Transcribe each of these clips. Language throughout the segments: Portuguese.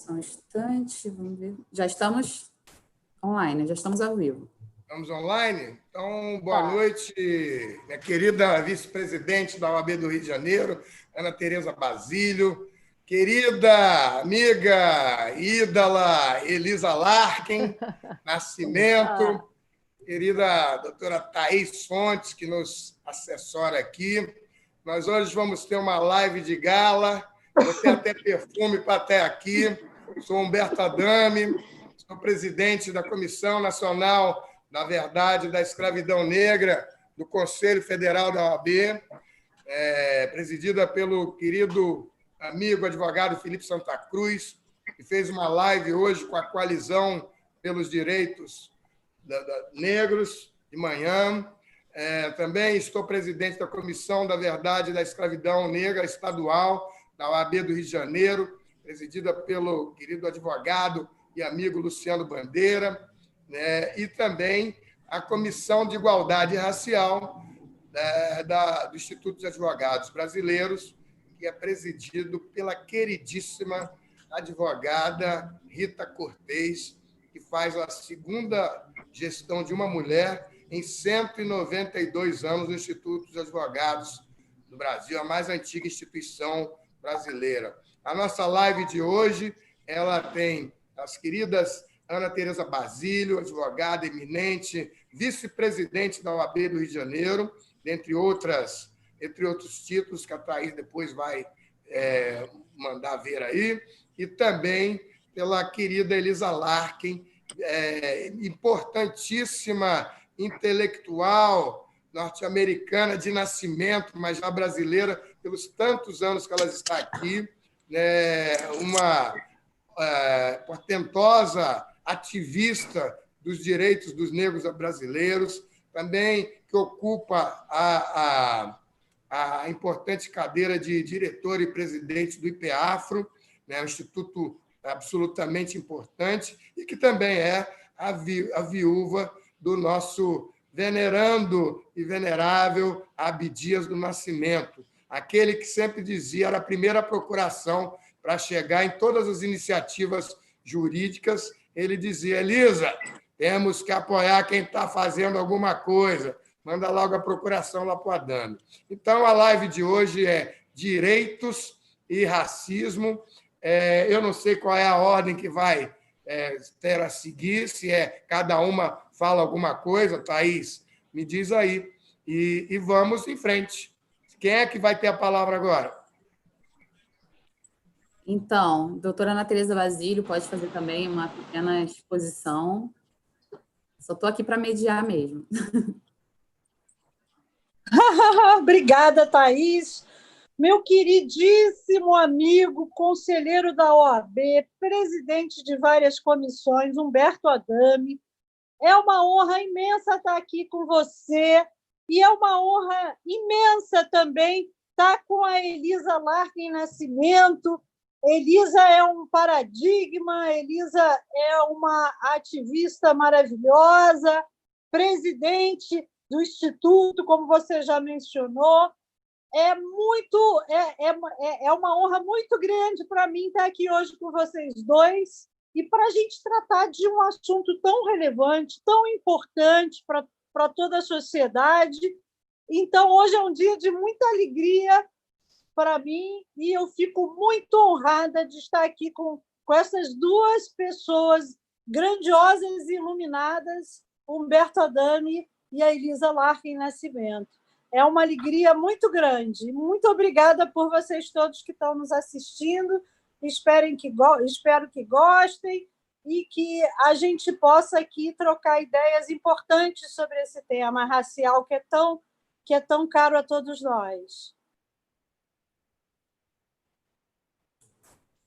Só um instante, vamos ver. Já estamos online, já estamos ao vivo. Estamos online? Então, boa noite, minha querida vice-presidente da OAB do Rio de Janeiro, Ana Tereza Basílio, querida amiga ídola Elisa Larkin Nascimento, querida doutora Thaís Fontes, que nos assessora aqui. Nós hoje vamos ter uma live de gala, vou ter até perfume para até aqui. Sou Humberto Adame, sou presidente da Comissão Nacional da Verdade da Escravidão Negra do Conselho Federal da OAB, presidida pelo querido amigo advogado Felipe Santa Cruz, que fez uma live hoje com a Coalizão pelos Direitos Negros de manhã. Também estou presidente da Comissão da Verdade da Escravidão Negra Estadual da OAB do Rio de Janeiro, presidida pelo querido advogado e amigo Luciano Bandeira, e também a Comissão de Igualdade Racial do Instituto dos Advogados Brasileiros, que é presidido pela queridíssima advogada Rita Cortez, que faz a segunda gestão de uma mulher em 192 anos no Instituto dos Advogados do Brasil, a mais antiga instituição brasileira. A nossa live de hoje, ela tem as queridas Ana Tereza Basílio, advogada eminente, vice-presidente da OAB do Rio de Janeiro, entre outros títulos que a Thaís depois vai mandar ver aí, e também pela querida Elisa Larkin, importantíssima intelectual norte-americana de nascimento, mas já brasileira, pelos tantos anos que ela está aqui, uma portentosa ativista dos direitos dos negros brasileiros, também que ocupa a importante cadeira de diretor e presidente do IPEAFRO, um instituto absolutamente importante, e que também é a viúva do nosso venerando e venerável Abdias do Nascimento, aquele que sempre dizia era a primeira procuração para chegar em todas as iniciativas jurídicas. Ele dizia: Elisa, temos que apoiar quem está fazendo alguma coisa, manda logo a procuração lá para o Adame. Então, a live de hoje é Direitos e Racismo. Eu não sei qual é a ordem que vai ter a seguir, se cada uma fala alguma coisa, Thaís, me diz aí, e vamos em frente. Quem é que vai ter a palavra agora? Então, doutora Ana Tereza Basílio pode fazer também uma pequena exposição. Só estou aqui para mediar mesmo. Obrigada, Thaís. Meu queridíssimo amigo, conselheiro da OAB, presidente de várias comissões, Humberto Adame, é uma honra imensa estar aqui com você e é uma honra imensa também estar com a Elisa Larkin Nascimento. Elisa é um paradigma, Elisa é uma ativista maravilhosa, presidente do Instituto, como você já mencionou. É uma honra muito grande para mim estar aqui hoje com vocês dois e para a gente tratar de um assunto tão relevante, tão importante para toda a sociedade. Então, hoje é um dia de muita alegria para mim e eu fico muito honrada de estar aqui com essas duas pessoas grandiosas e iluminadas, Humberto Adame e a Elisa Larkin Nascimento. É uma alegria muito grande. Muito obrigada por vocês todos que estão nos assistindo. Espero que gostem e que a gente possa aqui trocar ideias importantes sobre esse tema racial que é tão caro a todos nós.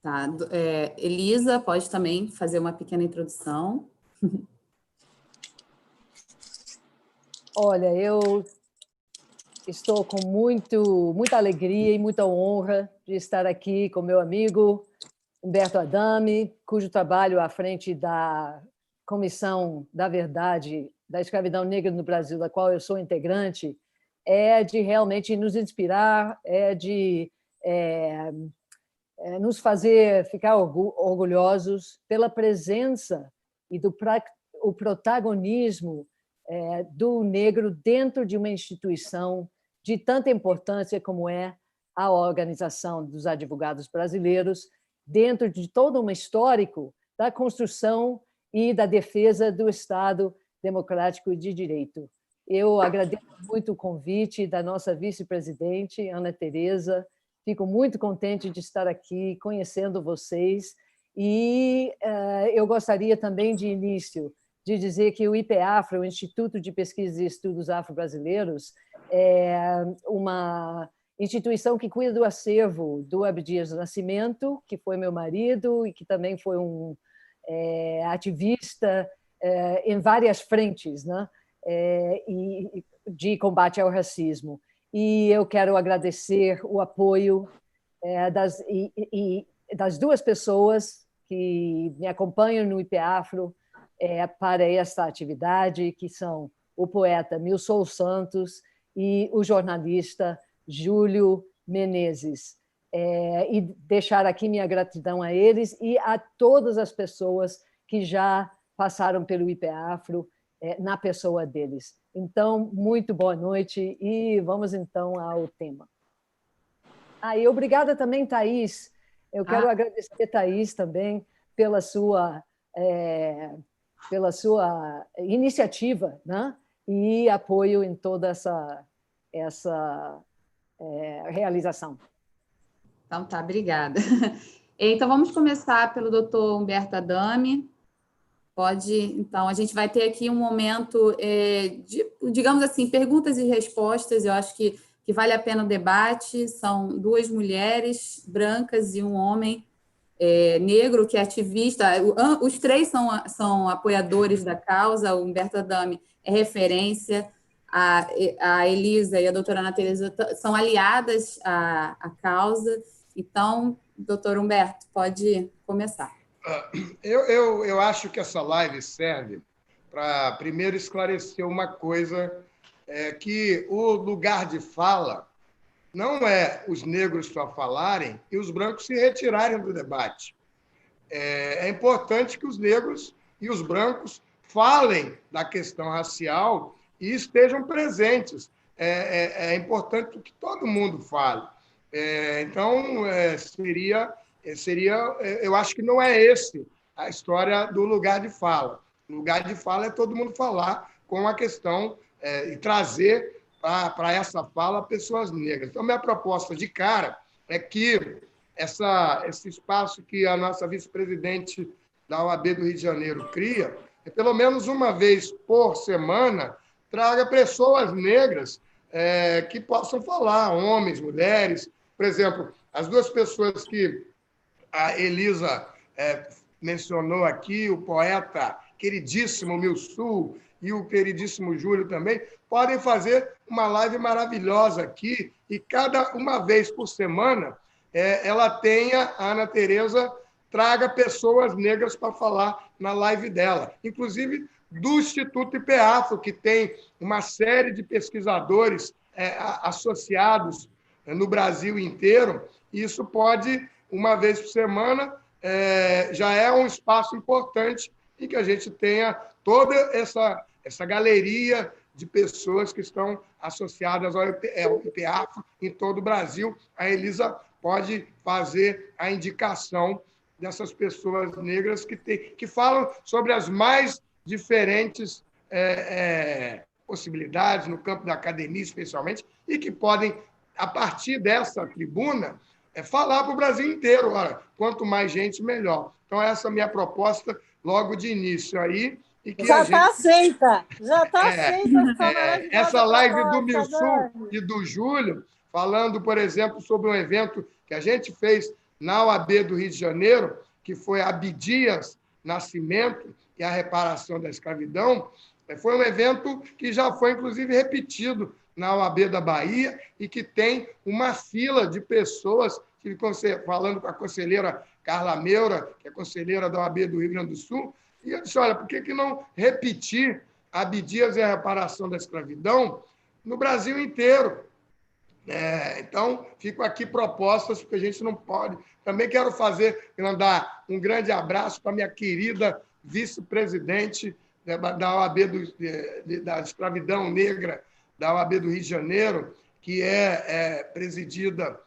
Tá. Elisa, pode também fazer uma pequena introdução. Olha, eu estou com muita alegria e muita honra de estar aqui com meu amigo Humberto Adame, cujo trabalho à frente da Comissão da Verdade da Escravidão Negra no Brasil, da qual eu sou integrante, é de realmente nos inspirar, nos fazer ficar orgulhosos pela presença e o protagonismo do negro dentro de uma instituição de tanta importância como é a Organização dos Advogados Brasileiros, dentro de todo um histórico da construção e da defesa do Estado democrático de direito. Eu agradeço muito o convite da nossa vice-presidente, Ana Tereza. Fico muito contente de estar aqui, conhecendo vocês. E eu gostaria também, de início, de dizer que o IPEAFRO, o Instituto de Pesquisas e Estudos Afro-Brasileiros, é uma instituição que cuida do acervo do Abdias Nascimento, que foi meu marido e que também foi um ativista em várias frentes, né? E de combate ao racismo. E eu quero agradecer o apoio das duas pessoas que me acompanham no IPEAFRO para esta atividade, que são o poeta Milson Santos e o jornalista Júlio Menezes. E deixar aqui minha gratidão a eles e a todas as pessoas que já passaram pelo IPEAFRO na pessoa deles. Então, muito boa noite e vamos então ao tema. E obrigada também, Thaís. Eu quero agradecer, Thaís, também pela sua iniciativa, né? E apoio em toda essa realização. Então, tá, obrigada. Então, vamos começar pelo doutor Humberto Adame. Então, a gente vai ter aqui um momento de, digamos assim, perguntas e respostas. Eu acho que vale a pena o debate. São duas mulheres brancas e um homem negro que é ativista. Os três são apoiadores da causa. O Humberto Adame é referência. A Elisa e a doutora Ana Tereza são aliadas à causa. Então, doutor Humberto, pode começar. Eu acho que essa live serve para, primeiro, esclarecer uma coisa, que o lugar de fala não é os negros só falarem e os brancos se retirarem do debate. É importante que os negros e os brancos falem da questão racial e estejam presentes. É importante que todo mundo fale. Então, eu acho que não é esse a história do lugar de fala. O lugar de fala é todo mundo falar com a questão e trazer para essa fala pessoas negras. Então, minha proposta de cara é que esse espaço que a nossa vice-presidente da OAB do Rio de Janeiro cria, pelo menos uma vez por semana, traga pessoas negras que possam falar, homens, mulheres. Por exemplo, as duas pessoas que a Elisa mencionou aqui, o poeta queridíssimo Milson e o queridíssimo Júlio também, podem fazer uma live maravilhosa aqui e uma vez por semana a Ana Tereza traga pessoas negras para falar na live dela, inclusive do Instituto IPEAFRO, que tem uma série de pesquisadores associados no Brasil inteiro. Isso pode, uma vez por semana, já é um espaço importante em que a gente tenha toda essa galeria de pessoas que estão associadas ao IPEAFRO em todo o Brasil. A Elisa pode fazer a indicação dessas pessoas negras que falam sobre as mais diferentes possibilidades no campo da academia, especialmente, e que podem, a partir dessa tribuna, falar para o Brasil inteiro. Olha, quanto mais gente, melhor. Então, essa é a minha proposta logo de início aí. Já está aceita. Já está aceita. Essa live do Milson e do Júlio, falando, por exemplo, sobre um evento que a gente fez na OAB do Rio de Janeiro, que foi Abdias Nascimento e a reparação da escravidão, foi um evento que já foi, inclusive, repetido na OAB da Bahia e que tem uma fila de pessoas, falando com a conselheira Carla Meura, que é conselheira da OAB do Rio Grande do Sul, e eu disse, olha, por que não repetir Abdias e a reparação da escravidão no Brasil inteiro? Então, fico aqui propostas, porque a gente não pode. Também quero mandar um grande abraço para a minha querida vice-presidente da OAB da Escravidão Negra, da OAB do Rio de Janeiro, que é presidida,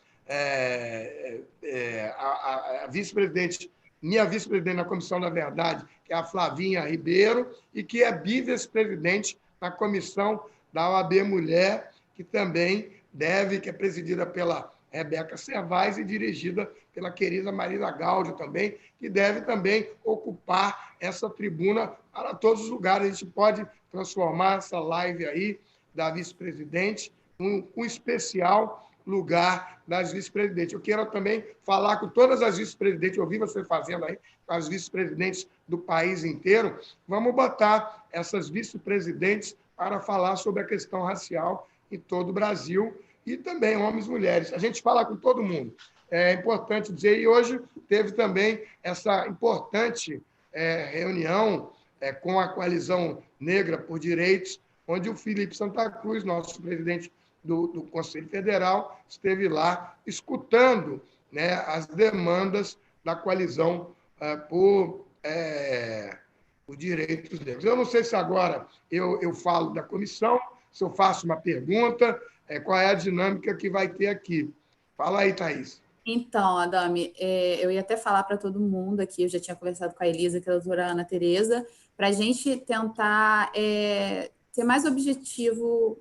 a vice-presidente, minha vice-presidente na Comissão da Verdade, que é a Flavinha Ribeiro, e que é vice-presidente na Comissão da OAB Mulher, que também que é presidida pela Rebeca Servais e dirigida pela querida Marisa Gáudio também, que deve também ocupar essa tribuna para todos os lugares. A gente pode transformar essa live aí da vice-presidente um especial lugar das vice-presidentes. Eu quero também falar com todas as vice-presidentes, eu vi você fazendo aí, com as vice-presidentes do país inteiro, vamos botar essas vice-presidentes para falar sobre a questão racial em todo o Brasil, e também homens e mulheres. A gente fala com todo mundo. É importante dizer, e hoje teve também essa importante reunião com a Coalizão Negra por Direitos, onde o Felipe Santa Cruz, nosso presidente do Conselho Federal, esteve lá escutando, né, as demandas da Coalizão por Direitos Negros. Eu não sei se agora eu falo da comissão, se eu faço uma pergunta, qual é a dinâmica que vai ter aqui. Fala aí, Thaís. Então, Adame, eu ia até falar para todo mundo aqui, eu já tinha conversado com a Elisa, com a doutora Ana Tereza, para a gente tentar ser mais objetivo,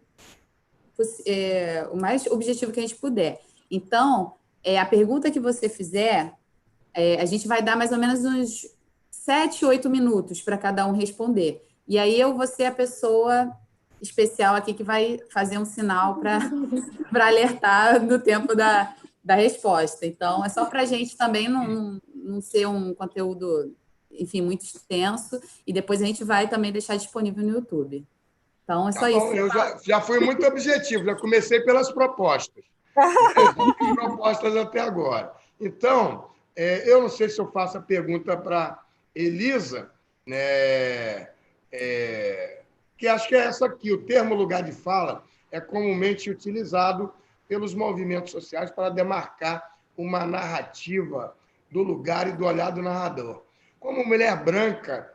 o mais objetivo que a gente puder. Então, a pergunta que você fizer, a gente vai dar mais ou menos uns 7, 8 minutos para cada um responder. E aí eu vou ser a pessoa especial aqui que vai fazer um sinal para alertar no tempo da resposta. Então, é só para a gente também não ser um conteúdo, enfim, muito extenso, e depois a gente vai também deixar disponível no YouTube. Então, é só isso. Eu já fui muito objetivo, já comecei pelas propostas. Propostas até agora. Então, eu não sei se eu faço a pergunta para Elisa, né? Que acho que é essa aqui. O termo lugar de fala é comumente utilizado pelos movimentos sociais para demarcar uma narrativa do lugar e do olhar do narrador. Como mulher branca,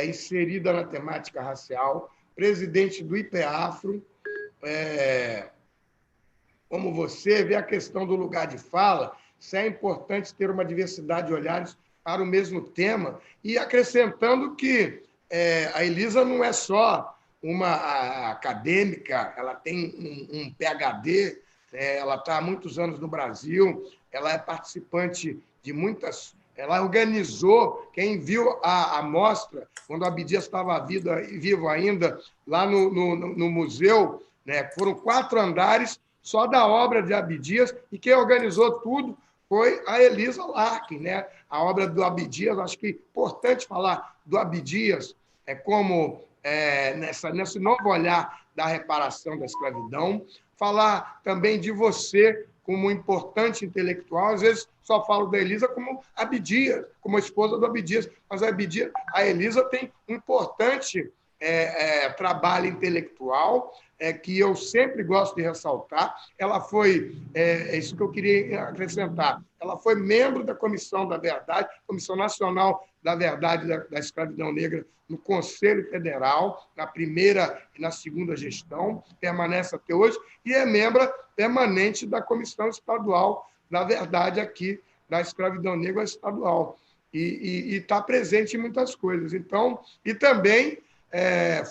inserida na temática racial, presidente do IPEAFRO, como você vê a questão do lugar de fala, se é importante ter uma diversidade de olhares para o mesmo tema, e acrescentando que a Elisa não é só uma acadêmica, ela tem um PhD, ela está há muitos anos no Brasil, ela é participante de muitas... Ela organizou, quem viu a mostra, quando a Abdias estava vivo ainda, lá no museu, né, foram 4 andares só da obra de Abdias, e quem organizou tudo foi a Elisa Larkin, né? A obra do Abdias, acho que é importante falar do Abdias, como nesse novo olhar da reparação da escravidão, falar também de você como importante intelectual, às vezes só falo da Elisa como Abdias, como a esposa do Abdias, mas a Elisa tem um importante trabalho intelectual, que eu sempre gosto de ressaltar. Ela foi, isso que eu queria acrescentar, ela foi membro da Comissão da Verdade, Comissão Nacional da Verdade da Escravidão Negra, no Conselho Federal, na primeira e na segunda gestão, permanece até hoje, e é membro permanente da Comissão Estadual da Verdade aqui, da Escravidão Negra Estadual, e está presente em muitas coisas. Então, e também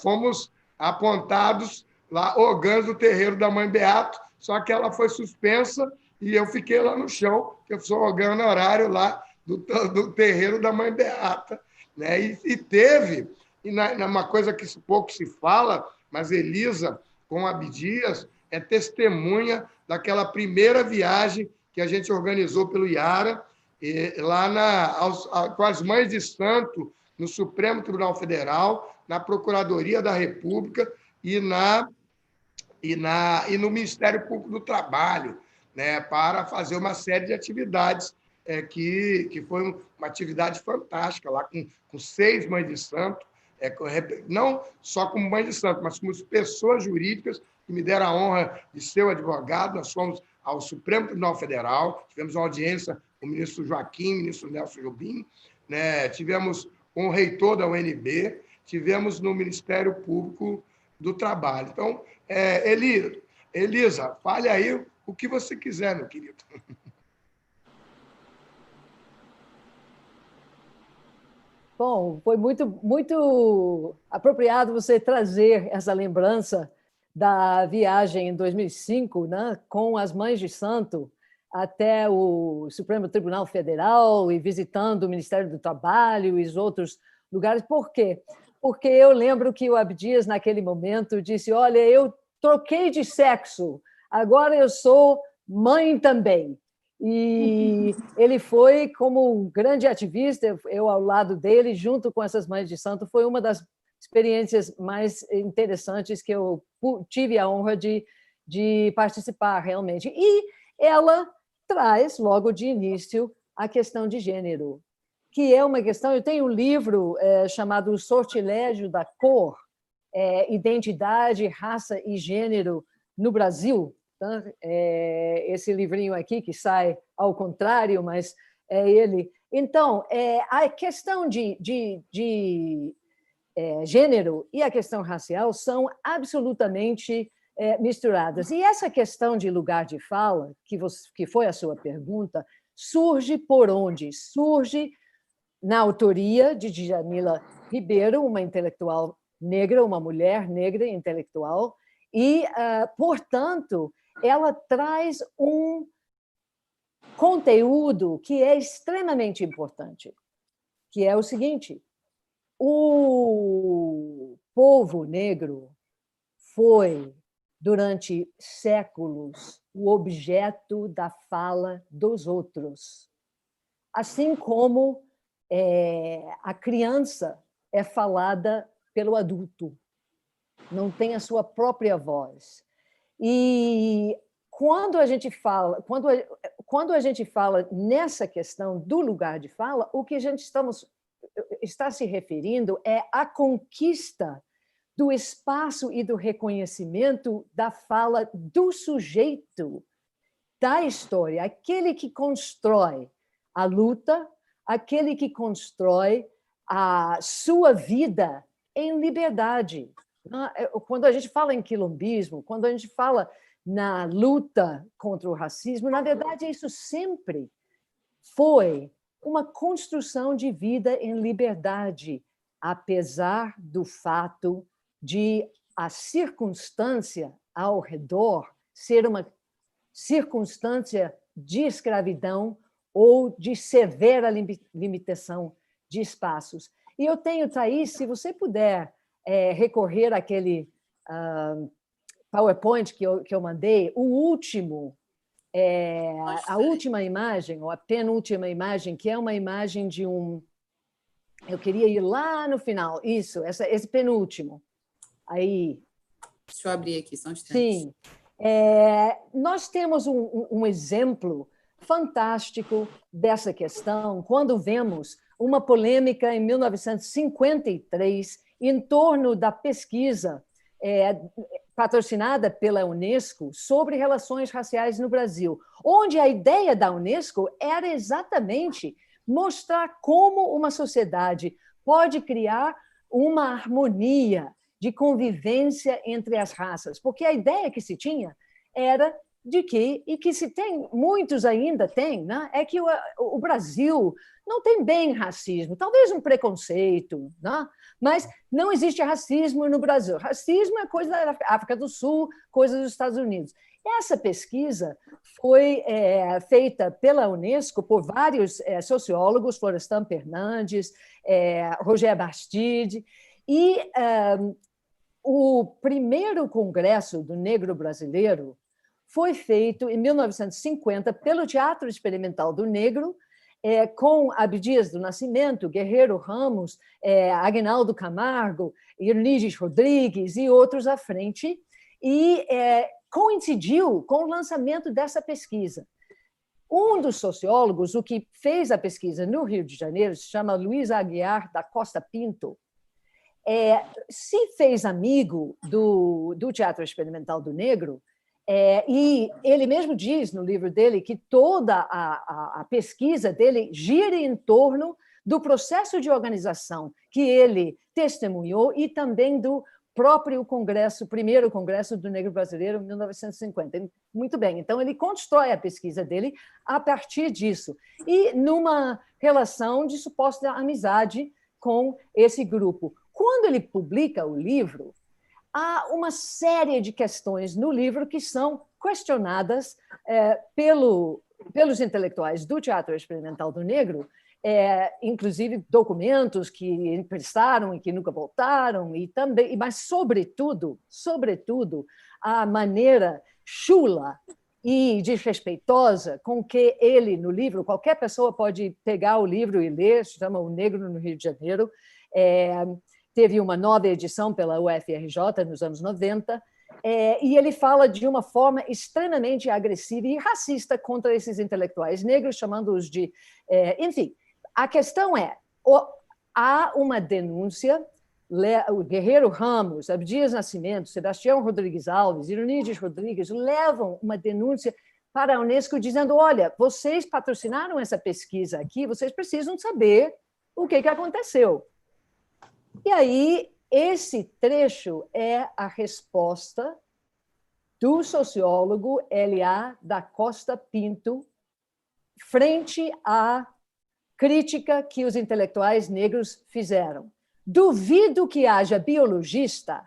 fomos apontados lá, órgãos do terreiro da Mãe Beato, só que ela foi suspensa e eu fiquei lá no chão, que eu sou órgão honorário lá do terreiro da Mãe Beata, né? E teve, uma coisa que pouco se fala, mas Elisa, com Abdias, é testemunha daquela primeira viagem que a gente organizou pelo Iara, lá com as Mães de Santo, no Supremo Tribunal Federal, na Procuradoria da República e no Ministério Público do Trabalho, né, para fazer uma série de atividades, que foi uma atividade fantástica, lá com 6 Mães de Santo, não só como Mães de Santo, mas como pessoas jurídicas que me deram a honra de ser o advogado. Nós fomos ao Supremo Tribunal Federal, tivemos uma audiência com o ministro Joaquim, o ministro Nelson Jobim, né? Tivemos com o reitor da UNB, tivemos no Ministério Público do Trabalho. Então, Elisa, fale aí o que você quiser, meu querido. Bom, foi muito apropriado você trazer essa lembrança da viagem em 2005, né, com as Mães de Santo até o Supremo Tribunal Federal e visitando o Ministério do Trabalho e os outros lugares. Por quê? Porque eu lembro que o Abdias, naquele momento, disse: olha, eu troquei de sexo, agora eu sou mãe também. E ele foi como um grande ativista, eu ao lado dele, junto com essas Mães de Santo, foi uma das experiências mais interessantes que eu tive a honra de participar, realmente. E ela traz, logo de início, a questão de gênero, que é uma questão... Eu tenho um livro chamado O Sortilégio da Cor, Identidade, Raça e Gênero no Brasil. Tá? Esse livrinho aqui, que sai ao contrário, mas é ele. Então, a questão de gênero e a questão racial são absolutamente misturadas. E essa questão de lugar de fala, que foi a sua pergunta, surge por onde? Surge na autoria de Djamila Ribeiro, uma intelectual negra, uma mulher negra intelectual, e, portanto, ela traz um conteúdo que é extremamente importante, que é o seguinte: o povo negro foi, durante séculos, o objeto da fala dos outros. Assim como a criança é falada pelo adulto, não tem a sua própria voz. E quando a gente fala nessa questão do lugar de fala, o que a gente está se referindo é a conquista do espaço e do reconhecimento da fala do sujeito da história, aquele que constrói a luta, aquele que constrói a sua vida em liberdade. Quando a gente fala em quilombismo, quando a gente fala na luta contra o racismo, na verdade, isso sempre foi uma construção de vida em liberdade, apesar do fato de a circunstância ao redor ser uma circunstância de escravidão ou de severa limitação de espaços. E eu tenho, Thaís, se você puder recorrer àquele PowerPoint que eu mandei, a última imagem, ou a penúltima imagem, que é uma imagem de um... Eu queria ir lá no final. Isso, esse penúltimo. Aí. Deixa eu abrir aqui, só um instante. Sim. Nós temos um exemplo fantástico dessa questão quando vemos uma polêmica em 1953 em torno da pesquisa patrocinada pela Unesco sobre relações raciais no Brasil, onde a ideia da Unesco era exatamente mostrar como uma sociedade pode criar uma harmonia de convivência entre as raças, porque a ideia que se tinha era de que, e que se tem, muitos ainda têm, né, é que o Brasil não tem bem racismo, talvez um preconceito, né, mas não existe racismo no Brasil. Racismo é coisa da África do Sul, coisa dos Estados Unidos. Essa pesquisa foi feita pela Unesco por vários sociólogos, Florestan Fernandes, Roger Bastide, e o primeiro Congresso do Negro Brasileiro foi feito em 1950 pelo Teatro Experimental do Negro, com Abdias do Nascimento, Guerreiro Ramos, Aguinaldo Camargo, Eunídice Rodrigues e outros à frente, e coincidiu com o lançamento dessa pesquisa. Um dos sociólogos, o que fez a pesquisa no Rio de Janeiro, se chama Luiz Aguiar da Costa Pinto, se fez amigo do Teatro Experimental do Negro, e ele mesmo diz no livro dele que toda a pesquisa dele gira em torno do processo de organização que ele testemunhou e também do próprio Congresso, primeiro Congresso do Negro Brasileiro, em 1950. Muito bem, então ele constrói a pesquisa dele a partir disso, e numa relação de suposta amizade com esse grupo. Quando ele publica o livro, há uma série de questões no livro que são questionadas pelos intelectuais do Teatro Experimental do Negro, inclusive documentos que emprestaram e que nunca voltaram, e também, mas sobretudo, a maneira chula e desrespeitosa com que ele, no livro, qualquer pessoa pode pegar o livro e ler, se chama O Negro no Rio de Janeiro, teve uma nova edição pela UFRJ nos anos 90, e ele fala de uma forma extremamente agressiva e racista contra esses intelectuais negros, chamando-os de... enfim, a questão há uma denúncia, o Guerreiro Ramos, Abdias Nascimento, Sebastião Rodrigues Alves, Ironides Rodrigues levam uma denúncia para a Unesco dizendo, olha, vocês patrocinaram essa pesquisa aqui, vocês precisam saber o que aconteceu. E aí, esse trecho é a resposta do sociólogo L.A. da Costa Pinto frente à crítica que os intelectuais negros fizeram. Duvido que haja biologista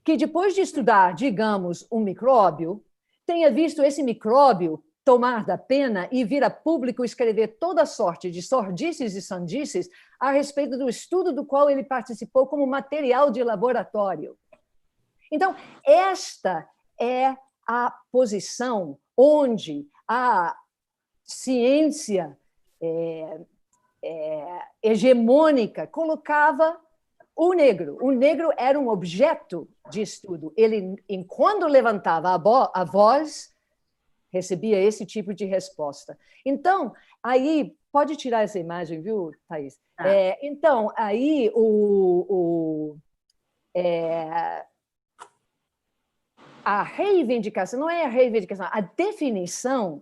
que, depois de estudar, digamos, um micróbio, tenha visto esse micróbio tomar da pena e vir a público escrever toda sorte de sordices e sandices a respeito do estudo do qual ele participou como material de laboratório. Então, esta é a posição onde a ciência hegemônica colocava o negro. O negro era um objeto de estudo. Ele, enquanto levantava a voz, recebia esse tipo de resposta. Então, aí, pode tirar essa imagem, viu, Thaís? Então, aí, a reivindicação, não é a reivindicação, a definição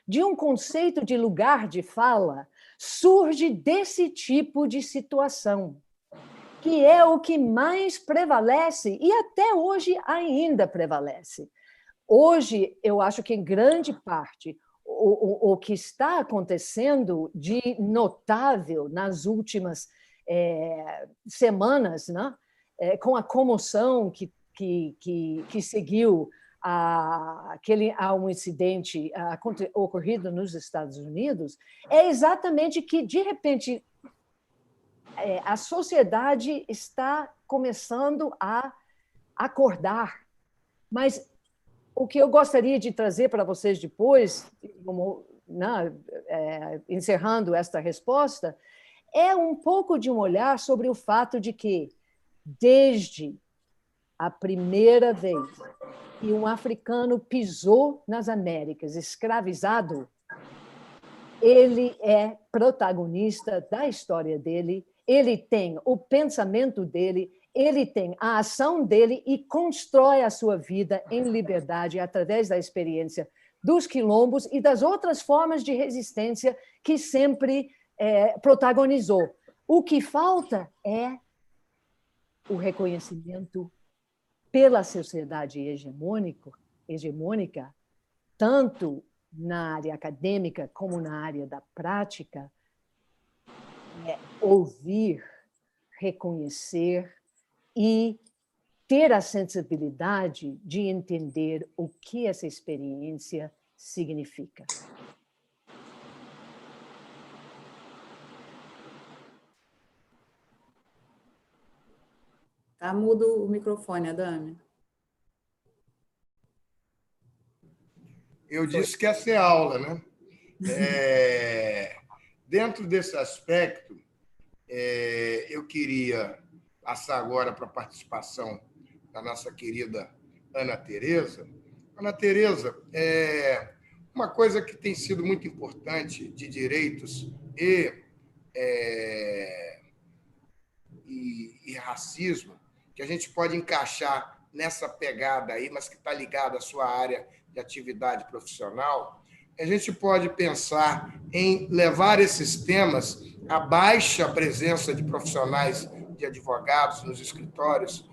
de um conceito de lugar de fala surge desse tipo de situação, que é o que mais prevalece e até hoje ainda prevalece. Hoje, eu acho que, em grande parte, o que está acontecendo de notável nas últimas semanas, né? Com a comoção que seguiu a um incidente ocorrido nos Estados Unidos, é exatamente que, de repente, a sociedade está começando a acordar. Mas o que eu gostaria de trazer para vocês depois, encerrando esta resposta, é um pouco de um olhar sobre o fato de que, desde a primeira vez que um africano pisou nas Américas, escravizado, ele é protagonista da história dele, ele tem o pensamento dele, ele tem a ação dele e constrói a sua vida em liberdade através da experiência dos quilombos e das outras formas de resistência que sempre protagonizou. O que falta é o reconhecimento pela sociedade hegemônica, tanto na área acadêmica como na área da prática, ouvir, reconhecer e ter a sensibilidade de entender o que essa experiência significa. Tá mudo o microfone, Adame. Eu disse que essa é aula, né? Dentro desse aspecto, eu queria passar agora para a participação da nossa querida Ana Tereza. Ana Tereza, uma coisa que tem sido muito importante de direitos e racismo, que a gente pode encaixar nessa pegada aí, mas que está ligado à sua área de atividade profissional, a gente pode pensar em levar esses temas à baixa presença de profissionais de advogados nos escritórios.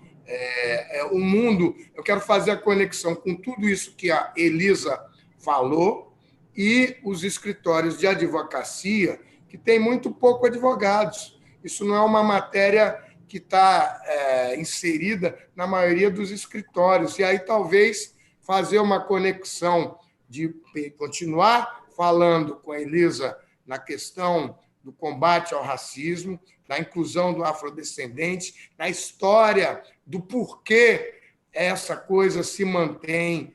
O mundo, eu quero fazer a conexão com tudo isso que a Elisa falou e os escritórios de advocacia, que tem muito pouco advogados. Isso não é uma matéria que está inserida na maioria dos escritórios. E aí, talvez, fazer uma conexão de continuar falando com a Elisa na questão do combate ao racismo, da inclusão do afrodescendente, na história do porquê essa coisa se mantém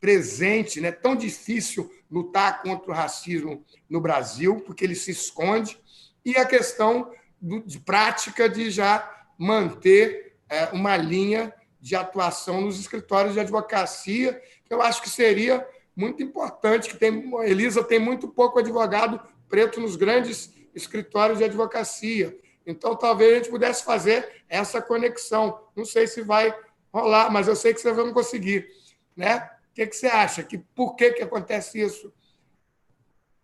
presente, né? Tão difícil lutar contra o racismo no Brasil, porque ele se esconde, e a questão de prática de já manter uma linha de atuação nos escritórios de advocacia, que eu acho que seria muito importante, que a Elisa tem muito pouco advogado preto nos grandes escritórios de advocacia. Então, talvez a gente pudesse fazer essa conexão. Não sei se vai rolar, mas eu sei que vocês vão conseguir. Né? O que você acha? Por que acontece isso,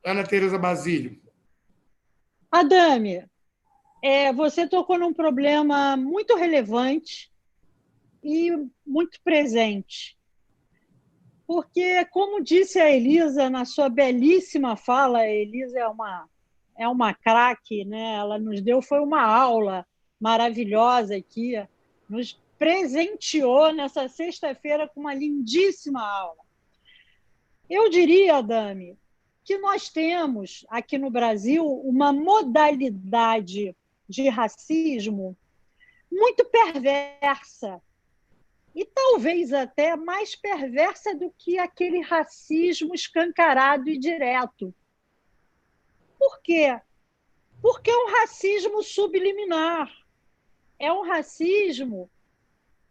Ana Tereza Basílio? Adame, você tocou num problema muito relevante e muito presente. Porque, como disse a Elisa na sua belíssima fala, a Elisa é uma craque, né? Ela nos deu foi uma aula maravilhosa aqui, nos presenteou nessa sexta-feira com uma lindíssima aula. Eu diria, Adame, que nós temos aqui no Brasil uma modalidade de racismo muito perversa, e talvez até mais perversa do que aquele racismo escancarado e direto. Por quê? Porque é um racismo subliminar. É um racismo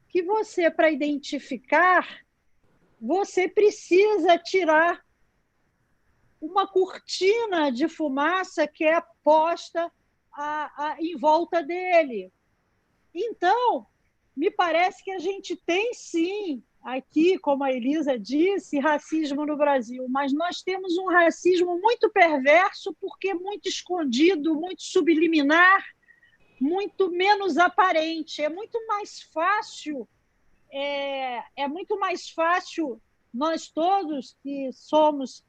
que você, para identificar, você precisa tirar uma cortina de fumaça que é posta em volta dele. Então, me parece que a gente tem, sim, aqui, como a Elisa disse, racismo no Brasil, mas nós temos um racismo muito perverso porque muito escondido, muito subliminar, muito menos aparente. É muito mais fácil, nós todos que somos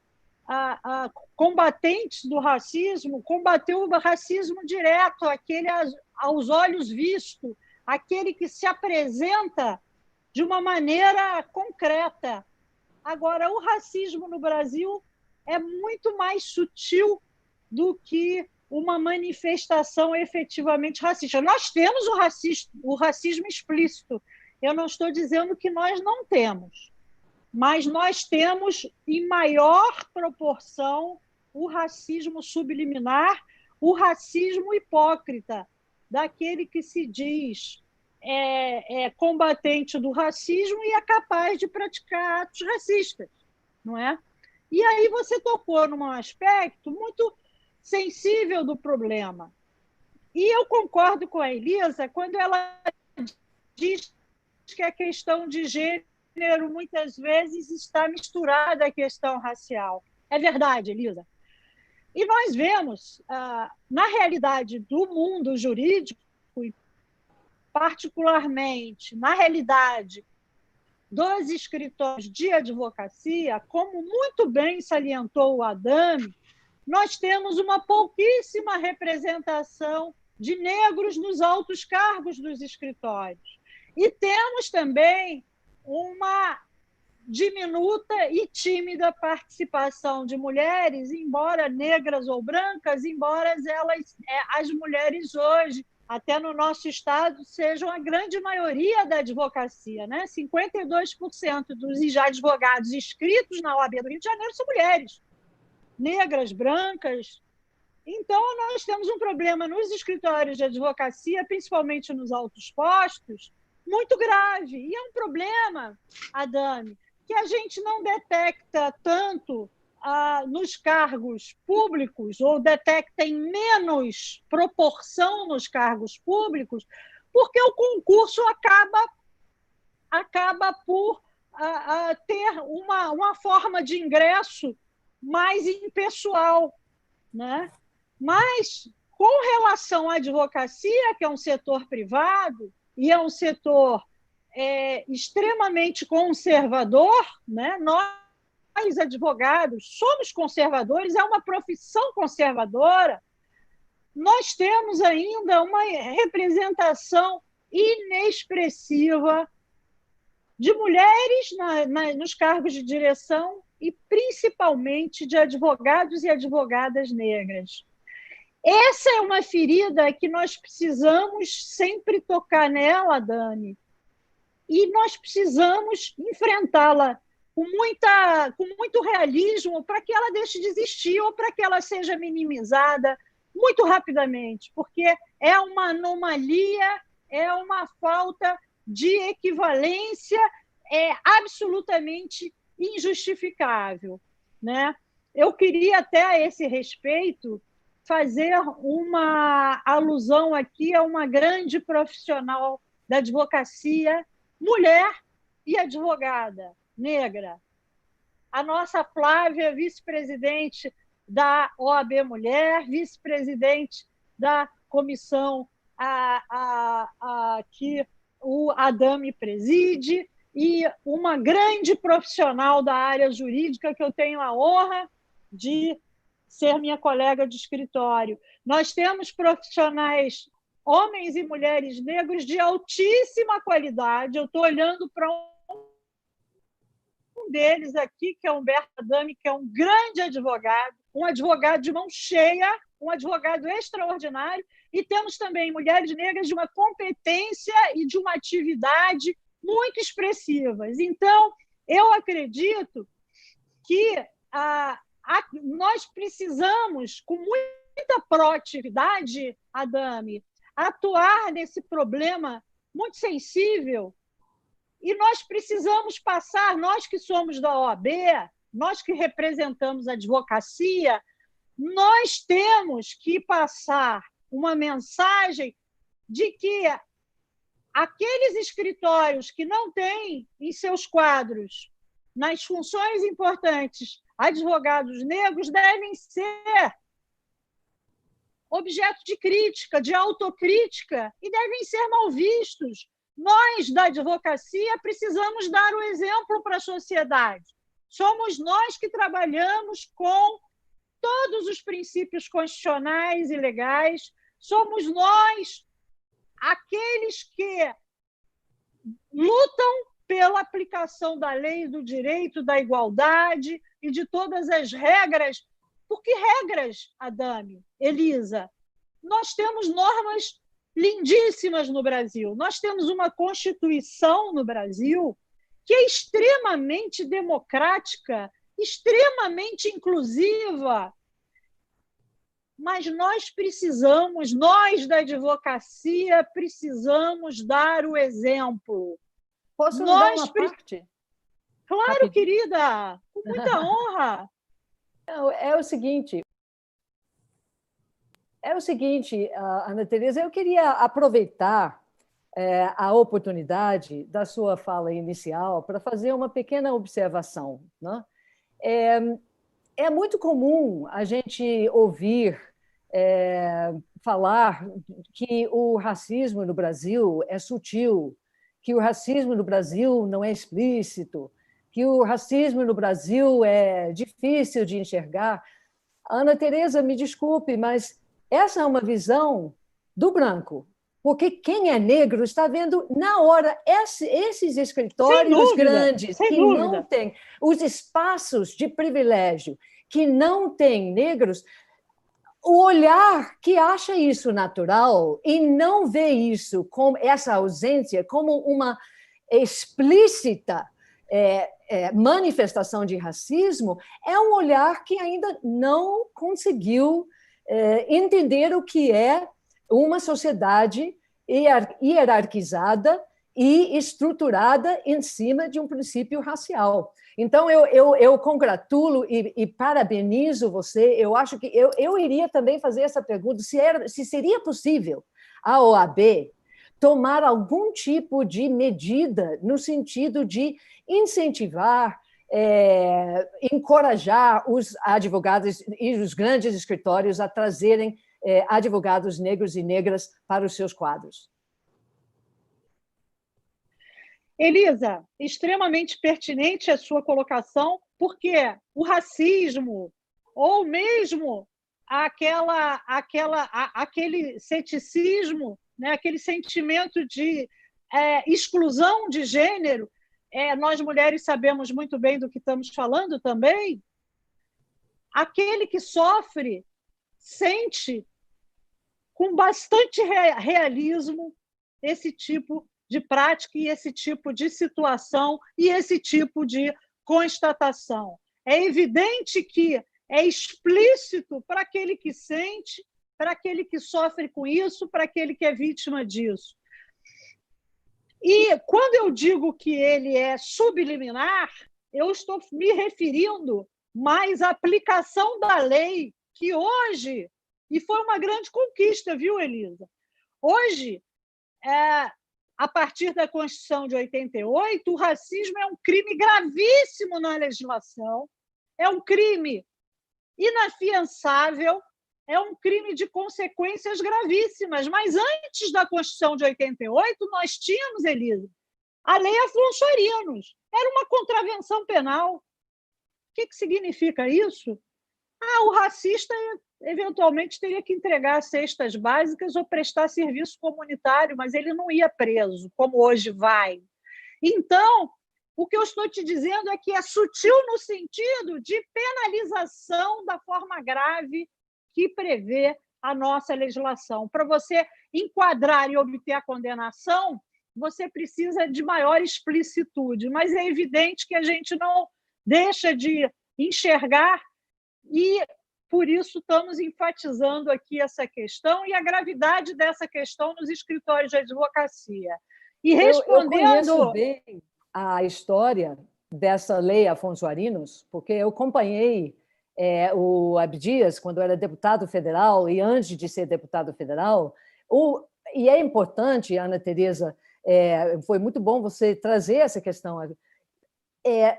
combatentes do racismo, combater o racismo direto, aquele aos olhos visto, aquele que se apresenta de uma maneira concreta. Agora, o racismo no Brasil é muito mais sutil do que uma manifestação efetivamente racista. Nós temos o racismo explícito. Eu não estou dizendo que nós não temos, mas nós temos, em maior proporção, o racismo subliminar, o racismo hipócrita, daquele que se diz combatente do racismo e é capaz de praticar atos racistas, não é? E aí você tocou num aspecto muito sensível do problema. E eu concordo com a Elisa quando ela diz que a questão de gênero muitas vezes está misturada à questão racial. É verdade, Elisa. E nós vemos, na realidade do mundo jurídico, particularmente na realidade dos escritórios de advocacia, como muito bem salientou o Adame, nós temos uma pouquíssima representação de negros nos altos cargos dos escritórios. E temos também uma diminuta e tímida participação de mulheres, embora negras ou brancas, embora as mulheres hoje, até no nosso estado, sejam a grande maioria da advocacia, né? 52% dos advogados inscritos na OAB do Rio de Janeiro são mulheres, negras, brancas. Então, nós temos um problema nos escritórios de advocacia, principalmente nos altos postos, muito grave. E é um problema, Adame, que a gente não detecta tanto nos cargos públicos ou detectem menos proporção nos cargos públicos, porque o concurso acaba por ter uma forma de ingresso mais impessoal, né? Mas, com relação à advocacia, que é um setor privado e é um setor extremamente conservador, né? Nós, advogados, somos conservadores, é uma profissão conservadora, nós temos ainda uma representação inexpressiva de mulheres nos cargos de direção e, principalmente, de advogados e advogadas negras. Essa é uma ferida que nós precisamos sempre tocar nela, Dani, e nós precisamos enfrentá-la com muito realismo para que ela deixe de existir ou para que ela seja minimizada muito rapidamente, porque é uma anomalia, é uma falta de equivalência absolutamente injustificável, né? Eu queria até a esse respeito fazer uma alusão aqui a uma grande profissional da advocacia, mulher e advogada negra, a nossa Flávia, vice-presidente da OAB Mulher, vice-presidente da comissão que o Adame preside, e uma grande profissional da área jurídica que eu tenho a honra de ser minha colega de escritório. Nós temos profissionais, homens e mulheres negros de altíssima qualidade. Eu estou olhando para um deles aqui, que é Humberto Adame, que é um grande advogado, um advogado de mão cheia, um advogado extraordinário, e temos também mulheres negras de uma competência e de uma atividade muito expressivas. Então, eu acredito que nós precisamos, com muita proatividade, Adame, atuar nesse problema muito sensível, e nós precisamos passar, nós que somos da OAB, nós que representamos a advocacia, nós temos que passar uma mensagem de que aqueles escritórios que não têm em seus quadros, nas funções importantes, advogados negros, devem ser objeto de crítica, de autocrítica, e devem ser mal vistos. Nós, da advocacia, precisamos dar o exemplo para a sociedade. Somos nós que trabalhamos com todos os princípios constitucionais e legais, somos nós aqueles que lutam pela aplicação da lei, do direito, da igualdade e de todas as regras. Por que regras, Adame, Elisa? Nós temos normas lindíssimas no Brasil. Nós temos uma Constituição no Brasil que é extremamente democrática, extremamente inclusiva. Mas nós da advocacia, precisamos dar o exemplo. Posso dar uma parte? Claro, rapidinho, querida, com muita honra. É o seguinte, Ana Tereza, eu queria aproveitar a oportunidade da sua fala inicial para fazer uma pequena observação, né? É muito comum a gente ouvir falar que o racismo no Brasil é sutil, que o racismo no Brasil não é explícito, que o racismo no Brasil é difícil de enxergar. Ana Tereza, me desculpe, mas essa é uma visão do branco, porque quem é negro está vendo na hora esses escritórios grandes que não têm os espaços de privilégio, que não têm negros, o olhar que acha isso natural e não vê isso, como essa ausência, como uma explícita manifestação de racismo, é um olhar que ainda não conseguiu entender o que é uma sociedade hierarquizada e estruturada em cima de um princípio racial. Então, eu congratulo e parabenizo você. Eu acho que eu iria também fazer essa pergunta, se seria possível a OAB tomar algum tipo de medida no sentido de incentivar, encorajar os advogados e os grandes escritórios a trazerem advogados negros e negras para os seus quadros. Elisa, extremamente pertinente a sua colocação, porque o racismo, ou mesmo aquele ceticismo, né, aquele sentimento de exclusão de gênero, nós mulheres sabemos muito bem do que estamos falando também, aquele que sofre sente com bastante realismo esse tipo de prática e esse tipo de situação e esse tipo de constatação. É evidente que é explícito para aquele que sente, para aquele que sofre com isso, para aquele que é vítima disso. E quando eu digo que ele é subliminar, eu estou me referindo mais à aplicação da lei, que hoje, e foi uma grande conquista, viu, Elisa? Hoje, a partir da Constituição de 88, o racismo é um crime gravíssimo na legislação, é um crime inafiançável, é um crime de consequências gravíssimas. Mas antes da Constituição de 88, nós tínhamos, Elisa, a Lei Afonso Arinos. Era uma contravenção penal. O que significa isso? O racista eventualmente teria que entregar cestas básicas ou prestar serviço comunitário, mas ele não ia preso, como hoje vai. Então, o que eu estou te dizendo é que é sutil no sentido de penalização da forma grave que prevê a nossa legislação. Para você enquadrar e obter a condenação, você precisa de maior explicitude, mas é evidente que a gente não deixa de enxergar e, por isso, estamos enfatizando aqui essa questão e a gravidade dessa questão nos escritórios de advocacia. E respondendo... Eu conheço bem a história dessa lei Afonso Arinos, porque eu acompanhei o Abdias quando era deputado federal e antes de ser deputado federal. E é importante, Ana Tereza, foi muito bom você trazer essa questão,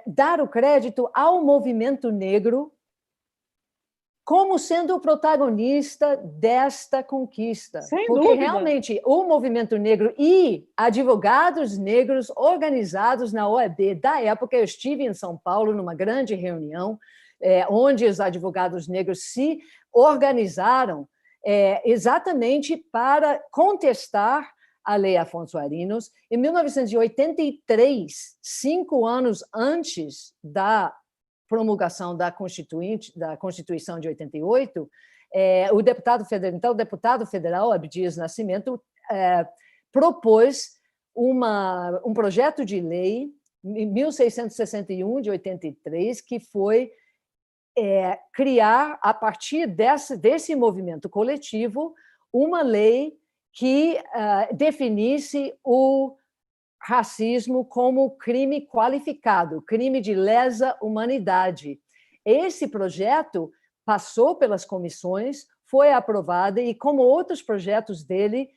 dar o crédito ao movimento negro como sendo o protagonista desta conquista. Sem Porque dúvida. realmente o movimento negro e advogados negros organizados na OAB da época, eu estive em São Paulo numa grande reunião onde os advogados negros se organizaram exatamente para contestar a Lei Afonso Arinos. Em 1983, 5 anos antes da promulgação da Constituição de 88, o deputado federal Abdias Nascimento propôs um projeto de lei em 1661 de 83 que foi criar, a partir desse movimento coletivo, uma lei que definisse o racismo como crime qualificado, crime de lesa humanidade. Esse projeto passou pelas comissões, foi aprovado e, como outros projetos dele,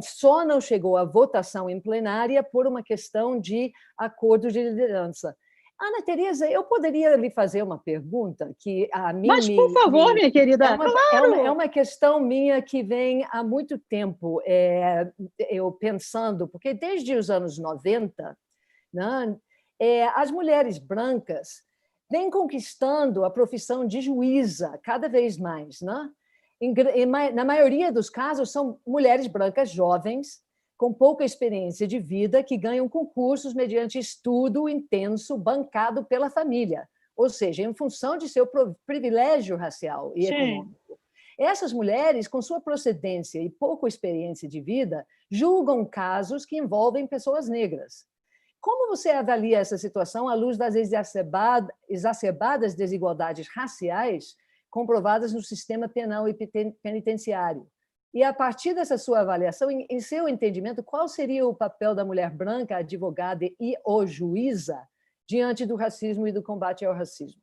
só não chegou à votação em plenária por uma questão de acordo de liderança. Ana Tereza, eu poderia lhe fazer uma pergunta que a mim... Mas, por favor, minha querida, claro! É uma questão minha que vem há muito tempo, eu pensando, porque desde os anos 90, né, as mulheres brancas vêm conquistando a profissão de juíza cada vez mais. Né? Na maioria dos casos, são mulheres brancas jovens, com pouca experiência de vida, que ganham concursos mediante estudo intenso bancado pela família, ou seja, em função de seu privilégio racial e econômico. Essas mulheres, com sua procedência e pouca experiência de vida, julgam casos que envolvem pessoas negras. Como você avalia essa situação à luz das exacerbadas desigualdades raciais comprovadas no sistema penal e penitenciário? E, a partir dessa sua avaliação, em seu entendimento, qual seria o papel da mulher branca, advogada e ou juíza diante do racismo e do combate ao racismo?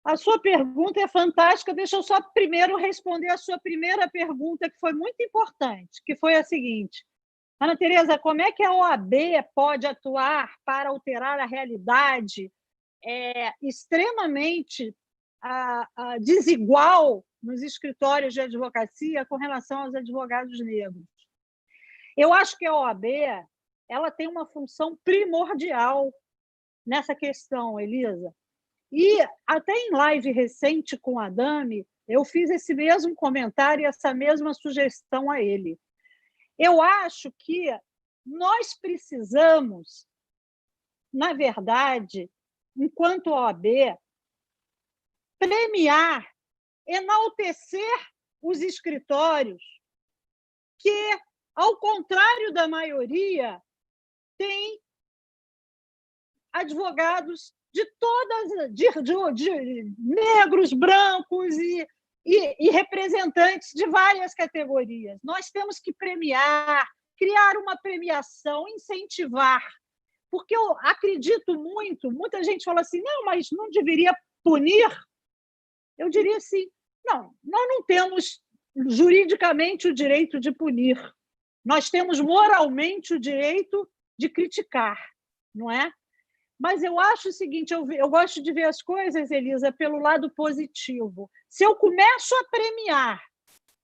A sua pergunta é fantástica. Deixa eu só primeiro responder a sua primeira pergunta, que foi muito importante, que foi a seguinte: Ana Tereza, como é que a OAB pode atuar para alterar a realidade extremamente desigual nos escritórios de advocacia com relação aos advogados negros? Eu acho que a OAB ela tem uma função primordial nessa questão, Elisa. E até em live recente com a Adame, eu fiz esse mesmo comentário e essa mesma sugestão a ele. Eu acho que nós precisamos, na verdade, enquanto OAB, premiar, enaltecer os escritórios que, ao contrário da maioria, têm advogados de todas, de negros, brancos e representantes de várias categorias. Nós temos que premiar, criar uma premiação, incentivar, porque eu acredito muito, muita gente fala assim, não, mas não deveria punir? Eu diria assim, não, nós não temos juridicamente o direito de punir, nós temos moralmente o direito de criticar, não é? Mas eu acho o seguinte, eu gosto de ver as coisas, Elisa, pelo lado positivo. Se eu começo a premiar,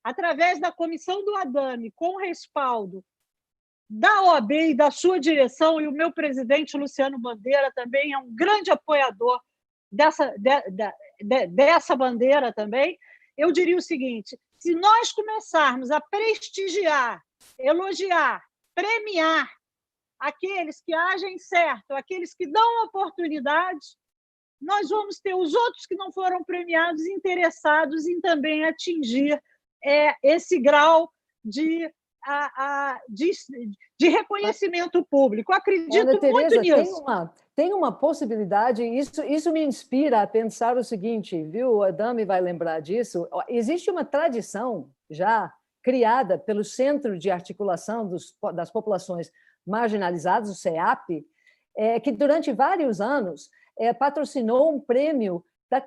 através da comissão do Adame, com respaldo da OAB e da sua direção, e o meu presidente, Luciano Bandeira, também é um grande apoiador dessa bandeira também, eu diria o seguinte, se nós começarmos a prestigiar, elogiar, premiar aqueles que agem certo, aqueles que dão oportunidade, nós vamos ter os outros que não foram premiados interessados em também atingir esse grau de reconhecimento público. Acredito Ana Tereza, muito nisso. Tem uma possibilidade, isso me inspira a pensar o seguinte, viu? O Adame vai lembrar disso. Existe uma tradição já criada pelo Centro de Articulação das Populações Marginalizadas, o CEAP, que durante vários anos patrocinou um prêmio da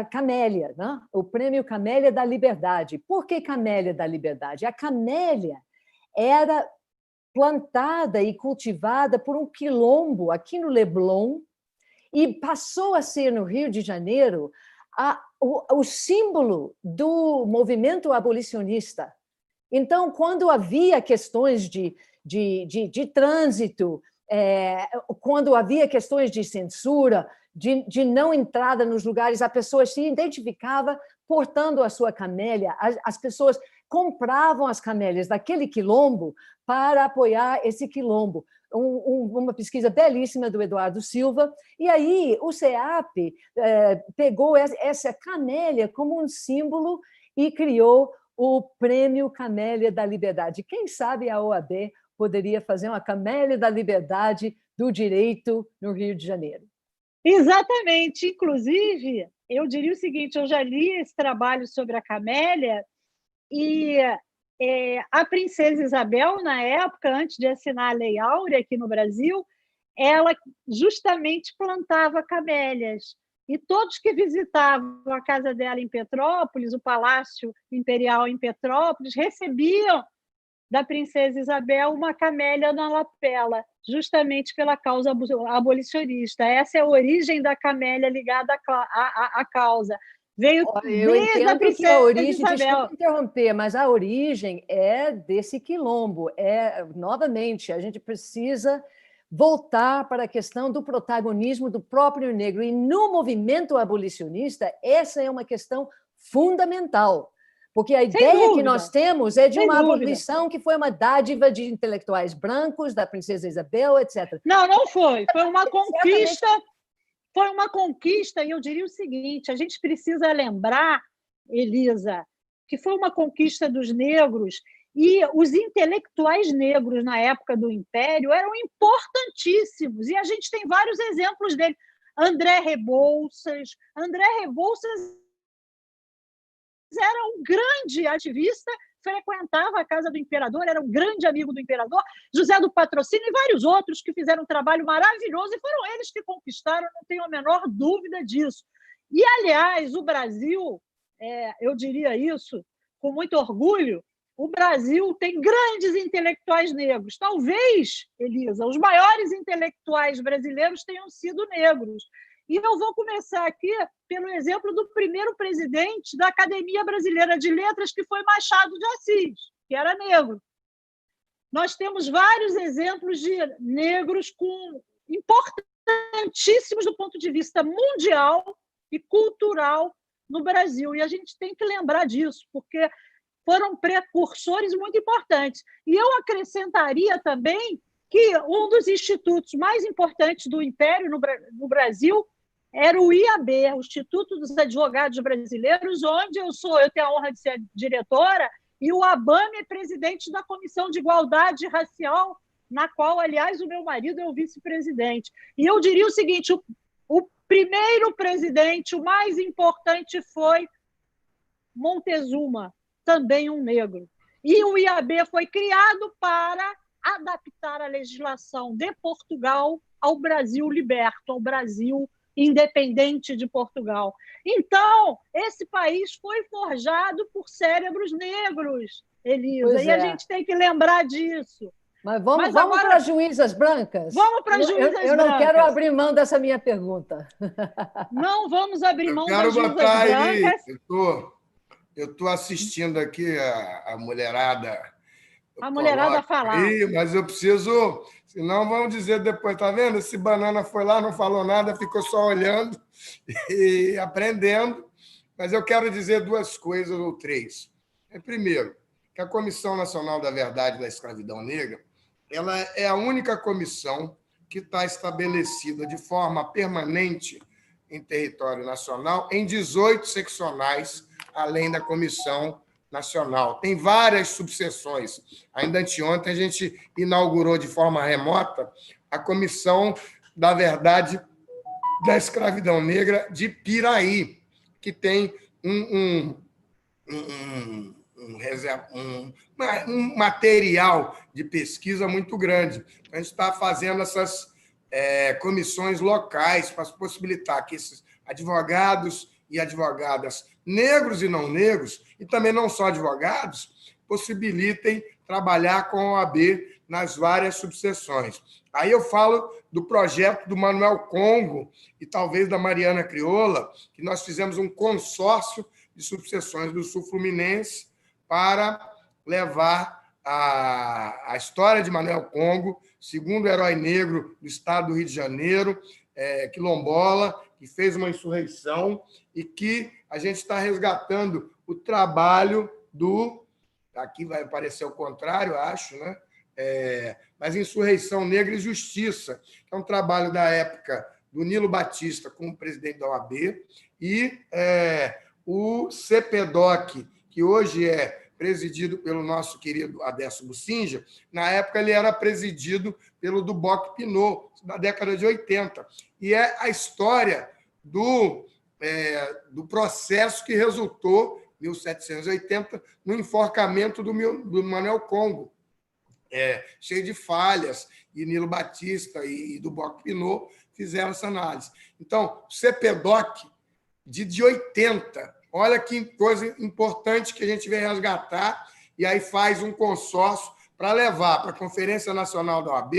Camélia, né? O prêmio Camélia da Liberdade. Por que Camélia da Liberdade? A camélia era plantada e cultivada por um quilombo aqui no Leblon e passou a ser, no Rio de Janeiro, o símbolo do movimento abolicionista. Então, quando havia questões de trânsito, quando havia questões de censura, de não entrada nos lugares, a pessoa se identificava portando a sua camélia, as pessoas compravam as camélias daquele quilombo para apoiar esse quilombo. Uma pesquisa belíssima do Eduardo Silva, e aí o CEAP pegou essa camélia como um símbolo e criou o Prêmio Camélia da Liberdade. Quem sabe a OAB poderia fazer uma Camélia da Liberdade do Direito no Rio de Janeiro. Exatamente. Inclusive, eu diria o seguinte, eu já li esse trabalho sobre a camélia e a princesa Isabel, na época, antes de assinar a Lei Áurea aqui no Brasil, ela justamente plantava camélias. E todos que visitavam a casa dela em Petrópolis, o Palácio Imperial em Petrópolis, recebiam da princesa Isabel uma camélia na lapela, justamente pela causa abolicionista. Essa é a origem da camélia ligada à causa. Veio desde a princesa a origem, Isabel. Desculpa interromper, mas a origem é desse quilombo. Novamente, a gente precisa voltar para a questão do protagonismo do próprio negro. E no movimento abolicionista, essa é uma questão fundamental. Porque a ideia que nós temos é de uma abolição que foi uma dádiva de intelectuais brancos, da princesa Isabel, etc. Não foi. Foi uma conquista. Foi uma conquista, e eu diria o seguinte, a gente precisa lembrar, Elisa, que foi uma conquista dos negros, e os intelectuais negros na época do Império eram importantíssimos, e a gente tem vários exemplos dele. André Rebouças era um grande ativista, frequentava a casa do imperador, era um grande amigo do imperador, José do Patrocínio e vários outros que fizeram um trabalho maravilhoso, e foram eles que conquistaram, não tenho a menor dúvida disso. E, aliás, o Brasil, eu diria isso com muito orgulho, o Brasil tem grandes intelectuais negros. Talvez, Elisa, os maiores intelectuais brasileiros tenham sido negros. E eu vou começar aqui pelo exemplo do primeiro presidente da Academia Brasileira de Letras, que foi Machado de Assis, que era negro. Nós temos vários exemplos de negros importantíssimos do ponto de vista mundial e cultural no Brasil. E a gente tem que lembrar disso, porque foram precursores muito importantes. E eu acrescentaria também que um dos institutos mais importantes do Império no Brasil era o IAB, o Instituto dos Advogados Brasileiros, onde eu tenho a honra de ser diretora, e o Abame é presidente da Comissão de Igualdade Racial, na qual, aliás, o meu marido é o vice-presidente. E eu diria o seguinte, o primeiro presidente, o mais importante, foi Montezuma, também um negro. E o IAB foi criado para adaptar a legislação de Portugal ao Brasil liberto, ao Brasil independente de Portugal. Então, esse país foi forjado por cérebros negros, Elisa, e a gente tem que lembrar disso. Mas vamos para as juízas brancas? Vamos para as juízas brancas. Eu não quero abrir mão dessa minha pergunta. Não vamos abrir mão das juízas brancas. Eu estou assistindo aqui a mulherada. A mulherada falar. Mas eu preciso, senão vão dizer depois, tá vendo? Esse banana foi lá, não falou nada, ficou só olhando e aprendendo. Mas eu quero dizer duas coisas ou três. Primeiro, que a Comissão Nacional da Verdade da Escravidão Negra, ela é a única comissão que está estabelecida de forma permanente em território nacional em 18 seccionais, além da Comissão Nacional. Tem várias subseções. Ainda anteontem a gente inaugurou de forma remota a Comissão da Verdade da Escravidão Negra de Piraí, que tem um material de pesquisa muito grande. A gente está fazendo essas comissões locais para possibilitar que esses advogados e advogadas negros e não negros, e também não só advogados, possibilitem trabalhar com a OAB nas várias subseções. Aí eu falo do projeto do Manuel Congo e talvez da Mariana Crioula, que nós fizemos um consórcio de subseções do Sul Fluminense para levar a história de Manuel Congo, segundo herói negro do estado do Rio de Janeiro, quilombola, que fez uma insurreição e que a gente está resgatando o trabalho do... Aqui vai parecer o contrário, acho, né? Mas Insurreição Negra e Justiça, que é um trabalho da época do Nilo Batista como presidente da OAB, e o CPDOC, que hoje é presidido pelo nosso querido Adesso Bucinja, na época ele era presidido pelo Duboc Pinot, na década de 80. E é a história do processo que resultou, em 1780, no enforcamento do Manuel Congo, cheio de falhas, e Nilo Batista e Duboc Pinot fizeram essa análise. Então, o CPDOC de 80, olha que coisa importante que a gente vem resgatar, e aí faz um consórcio para levar para a Conferência Nacional da OAB,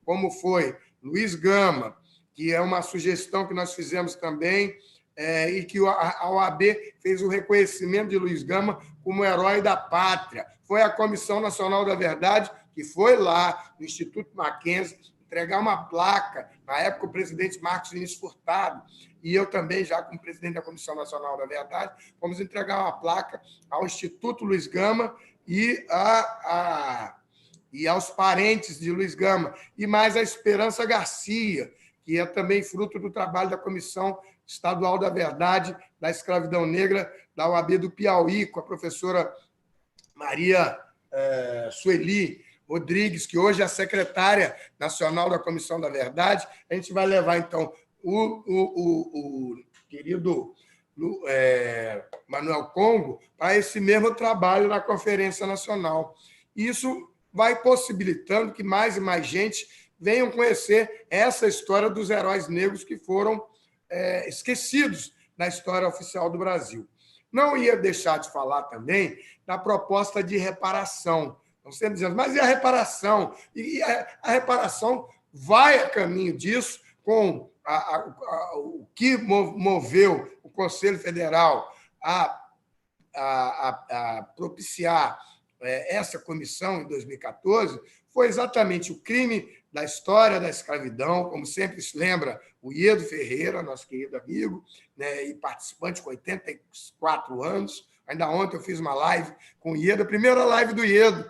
como foi Luiz Gama, que é uma sugestão que nós fizemos também, e que a OAB fez o reconhecimento de Luiz Gama como herói da pátria. Foi a Comissão Nacional da Verdade que foi lá no Instituto Mackenzie entregar uma placa, na época o presidente Marcos Vinícius Furtado, e eu também, já como presidente da Comissão Nacional da Verdade, fomos entregar uma placa ao Instituto Luiz Gama e aos parentes de Luiz Gama, e mais a Esperança Garcia, que é também fruto do trabalho da Comissão Estadual da Verdade da Escravidão Negra da OAB do Piauí, com a professora Maria Sueli Rodrigues, que hoje é a secretária nacional da Comissão da Verdade. A gente vai levar, então, o querido Manuel Congo para esse mesmo trabalho na Conferência Nacional. Isso vai possibilitando que mais e mais gente venham conhecer essa história dos heróis negros que foram esquecidos na história oficial do Brasil. Não ia deixar de falar também da proposta de reparação. Estão sempre dizendo, mas e a reparação? E a reparação vai a caminho disso, com o que moveu o Conselho Federal a propiciar essa comissão em 2014, foi exatamente o crime da história da escravidão, como sempre se lembra o Iedo Ferreira, nosso querido amigo, né, e participante com 84 anos. Ainda ontem eu fiz uma live com o Iedo, a primeira live do Iedo,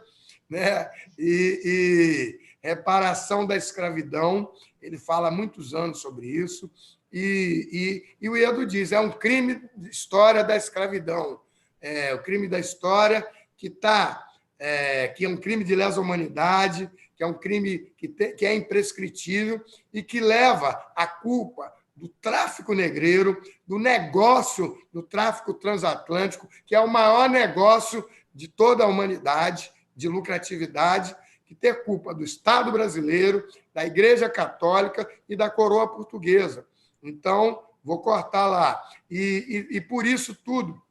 né? E reparação da escravidão, ele fala há muitos anos sobre isso, e o Iedo diz, é um crime de história da escravidão, o crime da história que é um crime de lesa humanidade, que é um crime que é imprescritível e que leva a culpa do tráfico negreiro, do negócio do tráfico transatlântico, que é o maior negócio de toda a humanidade, de lucratividade, que tem culpa do Estado brasileiro, da Igreja Católica e da coroa portuguesa. Então, vou cortar lá. E por isso tudo,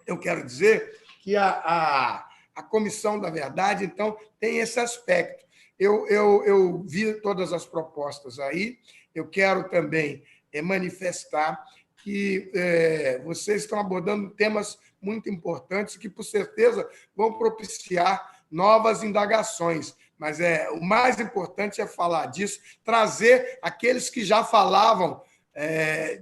eu quero dizer que a Comissão da Verdade, então, tem esse aspecto. Eu vi todas as propostas aí, eu quero também manifestar que vocês estão abordando temas muito importantes que, por certeza, vão propiciar novas indagações. Mas o mais importante é falar disso, trazer aqueles que já falavam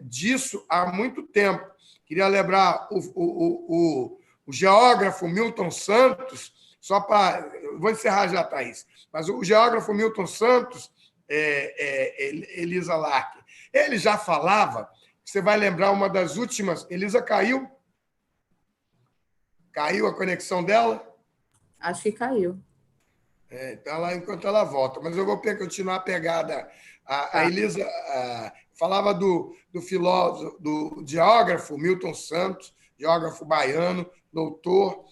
disso há muito tempo. Queria lembrar o geógrafo Milton Santos, só para... Vou encerrar já, Thaís. Mas o geógrafo Milton Santos, Elisa Lark, ele já falava, você vai lembrar uma das últimas... Elisa caiu? Caiu a conexão dela? Acho que caiu. Então, enquanto ela volta. Mas eu vou continuar a pegada. A Elisa falava do filósofo, do geógrafo Milton Santos, geógrafo baiano, doutor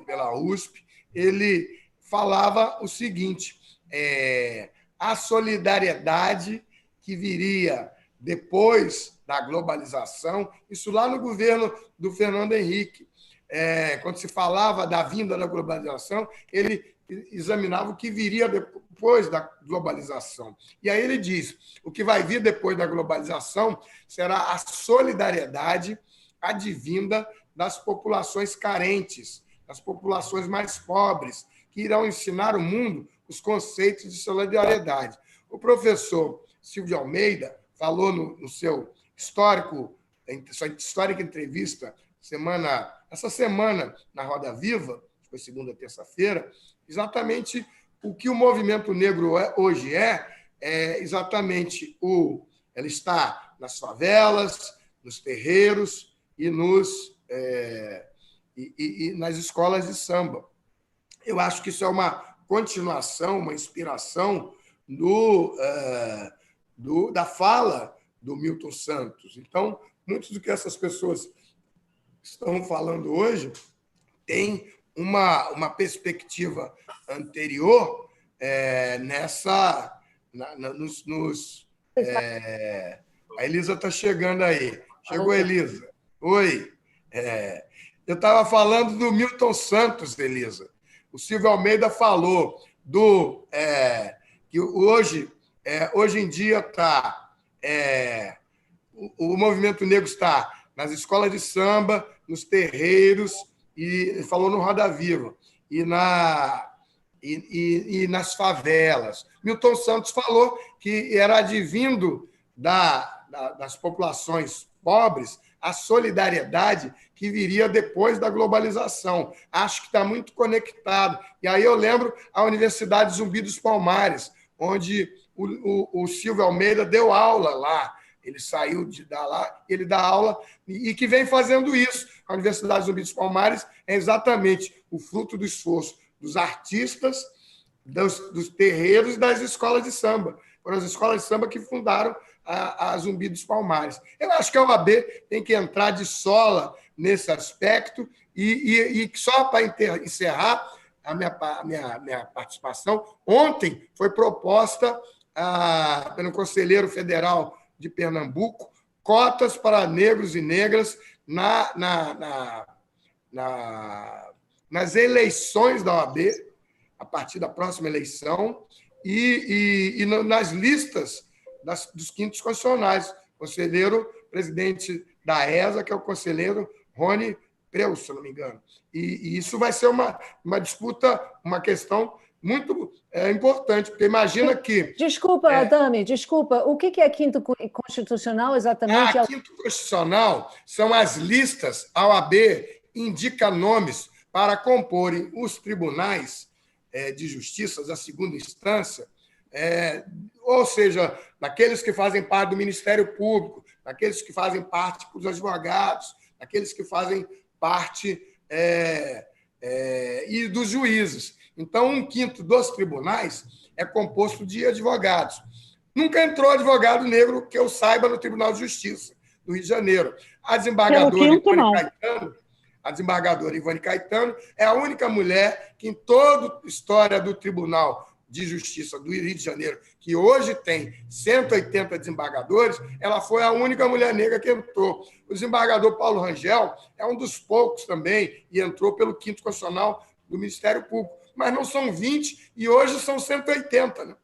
pela USP. Ele falava o seguinte, a solidariedade que viria depois da globalização, isso lá no governo do Fernando Henrique, quando se falava da vinda da globalização, ele examinava o que viria depois da globalização. E aí ele diz, o que vai vir depois da globalização será a solidariedade advinda das populações carentes, das populações mais pobres, que irão ensinar o mundo os conceitos de solidariedade. O professor Silvio de Almeida falou no seu histórica entrevista essa semana na Roda Viva, foi segunda, terça-feira, exatamente o que o movimento negro hoje exatamente ela está nas favelas, nos terreiros e nas escolas de samba. Eu acho que isso é uma continuação, uma inspiração da fala do Milton Santos. Então, muitos do que essas pessoas estão falando hoje tem uma perspectiva anterior a Elisa está chegando aí. Chegou, Elisa. Oi. Eu estava falando do Milton Santos, Elisa. O Silvio Almeida falou que hoje em dia o movimento negro está nas escolas de samba, nos terreiros, e falou no Roda Viva, e nas favelas. Milton Santos falou que era advindo das populações pobres a solidariedade que viria depois da globalização. Acho que está muito conectado. E aí eu lembro a Universidade Zumbi dos Palmares, onde o Silvio Almeida deu aula lá. Ele saiu de dar lá, ele dá aula, e que vem fazendo isso. A Universidade Zumbi dos Palmares é exatamente o fruto do esforço dos artistas, dos terreiros e das escolas de samba. Foram as escolas de samba que fundaram a Zumbi dos Palmares. Eu acho que a OAB tem que entrar de sola nesse aspecto e só para encerrar a minha participação, ontem foi proposta pelo Conselheiro Federal de Pernambuco cotas para negros e negras nas eleições da OAB, a partir da próxima eleição, e nas listas dos quintos constitucionais. Conselheiro presidente da ESA, que é o conselheiro Rony Preus, se não me engano. E isso vai ser uma disputa, uma questão muito importante, porque imagina que... Desculpa, Adami, desculpa. O que é quinto constitucional exatamente? Quinto constitucional são as listas. A OAB indica nomes para comporem os tribunais de justiça da segunda instância, ou seja, daqueles que fazem parte do Ministério Público, daqueles que fazem parte dos advogados, daqueles que fazem parte e dos juízes. Então, 1/5 dos tribunais é composto de advogados. Nunca entrou advogado negro que eu saiba no Tribunal de Justiça do Rio de Janeiro. A desembargadora Ivone Caetano é a única mulher que, em toda a história do Tribunal de Justiça do Rio de Janeiro, que hoje tem 180 desembargadores, ela foi a única mulher negra que entrou. O desembargador Paulo Rangel é um dos poucos também, e entrou pelo quinto constitucional do Ministério Público. Mas não são 20, e hoje são 180. Né?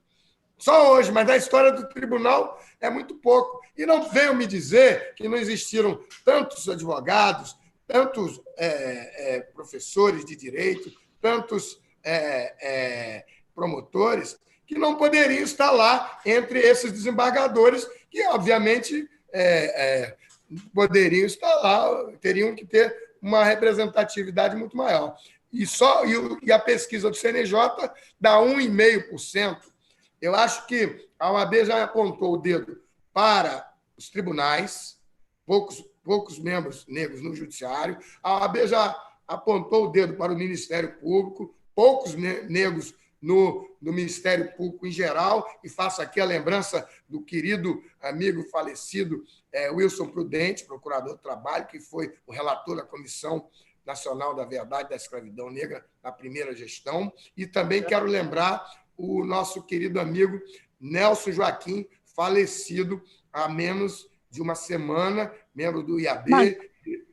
Só hoje, mas na história do tribunal é muito pouco. E não venham me dizer que não existiram tantos advogados, tantos professores de direito, tantos promotores, que não poderiam estar lá entre esses desembargadores, que, obviamente, poderiam estar lá, teriam que ter uma representatividade muito maior. E a pesquisa do CNJ dá 1,5%. Eu acho que a OAB já apontou o dedo para os tribunais, poucos membros negros no judiciário. A OAB já apontou o dedo para o Ministério Público, poucos negros no Ministério Público em geral, e faço aqui a lembrança do querido amigo falecido Wilson Prudente, procurador do trabalho, que foi o relator da Comissão Nacional da Verdade da Escravidão Negra na primeira gestão. E também quero lembrar o nosso querido amigo Nelson Joaquim, falecido há menos de uma semana, membro do IAB,